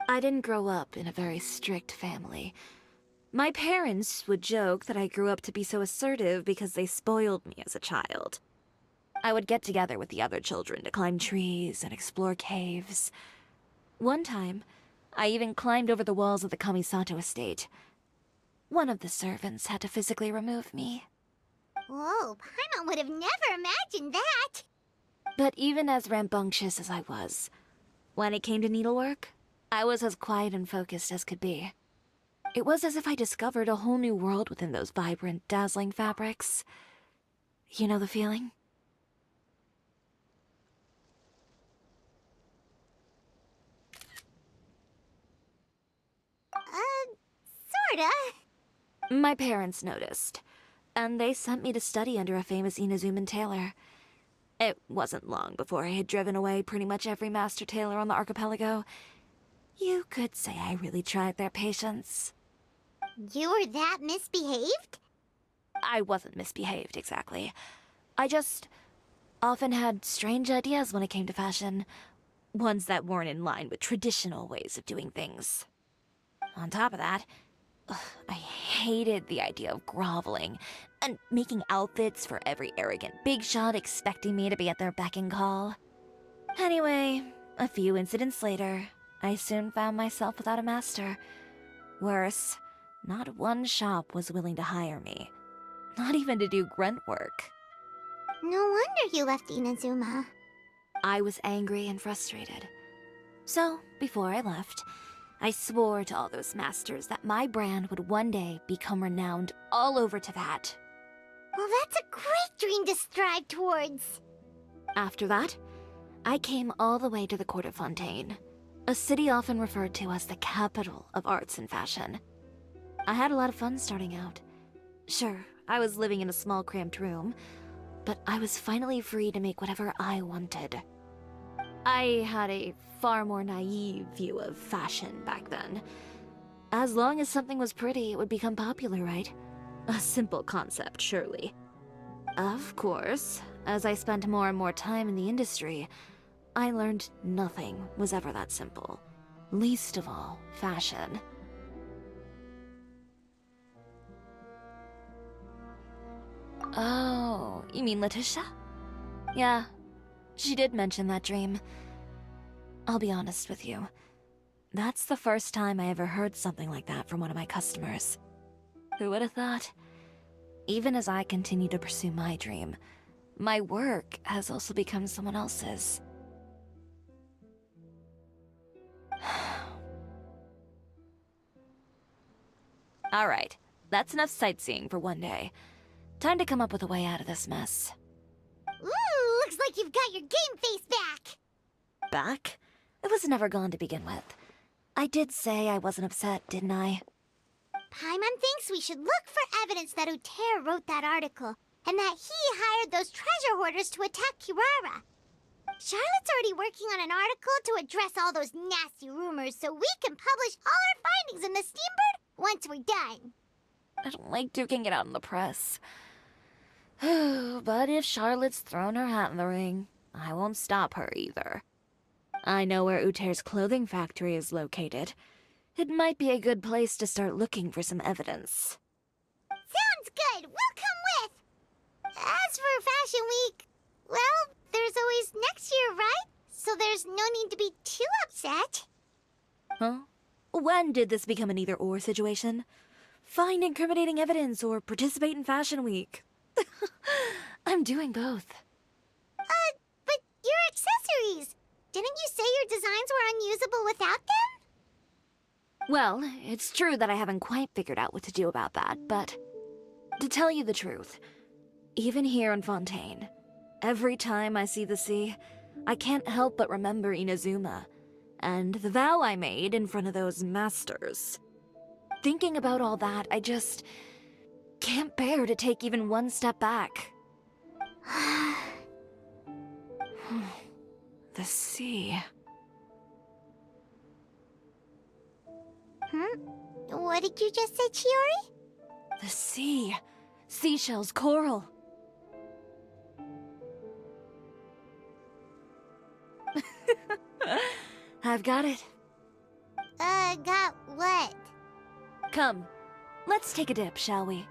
I didn't grow up in a very strict family. My parents would joke that I grew up to be so assertive because they spoiled me as a child. I would get together with the other children to climb trees and explore caves. One time, I even climbed over the walls of the Kamisato estate. One of the servants had to physically remove me. Whoa, Paimon would have never imagined that! But even as rambunctious as I was, when it came to needlework, I was as quiet and focused as could be. It was as if I discovered a whole new world within those vibrant, dazzling fabrics. You know the feeling? Sorta. My parents noticed, and they sent me to study under a famous Inazuman tailor. It wasn't long before I had driven away pretty much every master tailor on the archipelago. You could say I really tried their patience. You were that misbehaved? I wasn't misbehaved, exactly. I just often had strange ideas when it came to fashion. Ones that weren't in line with traditional ways of doing things. On top of that, I hated the idea of groveling and making outfits for every arrogant big shot expecting me to be at their beck and call. Anyway, a few incidents later, I soon found myself without a master. Worse, not one shop was willing to hire me. Not even to do grunt work. No wonder you left Inazuma. I was angry and frustrated. So, before I left, I swore to all those masters that my brand would one day become renowned all over Teyvat. Well, that's a great dream to strive towards. After that, I came all the way to the court of Fontaine, a city often referred to as the capital of arts and fashion. I had a lot of fun starting out. Sure, I was living in a small cramped room, but I was finally free to make whatever I wanted. I had a far more naive view of fashion back then. As long as something was pretty, it would become popular, right? A simple concept, surely. Of course, as I spent more and more time in the industry, I learned nothing was ever that simple. Least of all, fashion. Oh, you mean Letitia? Yeah, she did mention that dream. I'll be honest with you. That's the first time I ever heard something like that from one of my customers. Who would have thought? Even as I continue to pursue my dream, my work has also become someone else's. Alright, that's enough sightseeing for one day. Time to come up with a way out of this mess. Ooh, looks like you've got your game face back! Back? It was never gone to begin with. I did say I wasn't upset, didn't I? Paimon thinks we should look for evidence that Uter wrote that article, and that he hired those treasure hoarders to attack Kirara. Charlotte's already working on an article to address all those nasty rumors so we can publish all our findings in the Steambird once we're done. I don't like duking it out in the press. But if Charlotte's thrown her hat in the ring, I won't stop her either. I know where Uter's clothing factory is located. It might be a good place to start looking for some evidence. Sounds good! We'll come with! As for Fashion Week, well, there's always next year, right? So there's no need to be too upset. Huh? When did this become an either-or situation? Find incriminating evidence or participate in Fashion Week. I'm doing both. But your accessories! Didn't you say your designs were unusable without them? Well, it's true that I haven't quite figured out what to do about that, but to tell you the truth, even here in Fontaine, every time I see the sea, I can't help but remember Inazuma, and the vow I made in front of those masters. Thinking about all that, I just can't bear to take even one step back. The sea. What did you just say, Chiori? The sea. Seashells, coral. I've got it. Got what? Come, let's take a dip, shall we?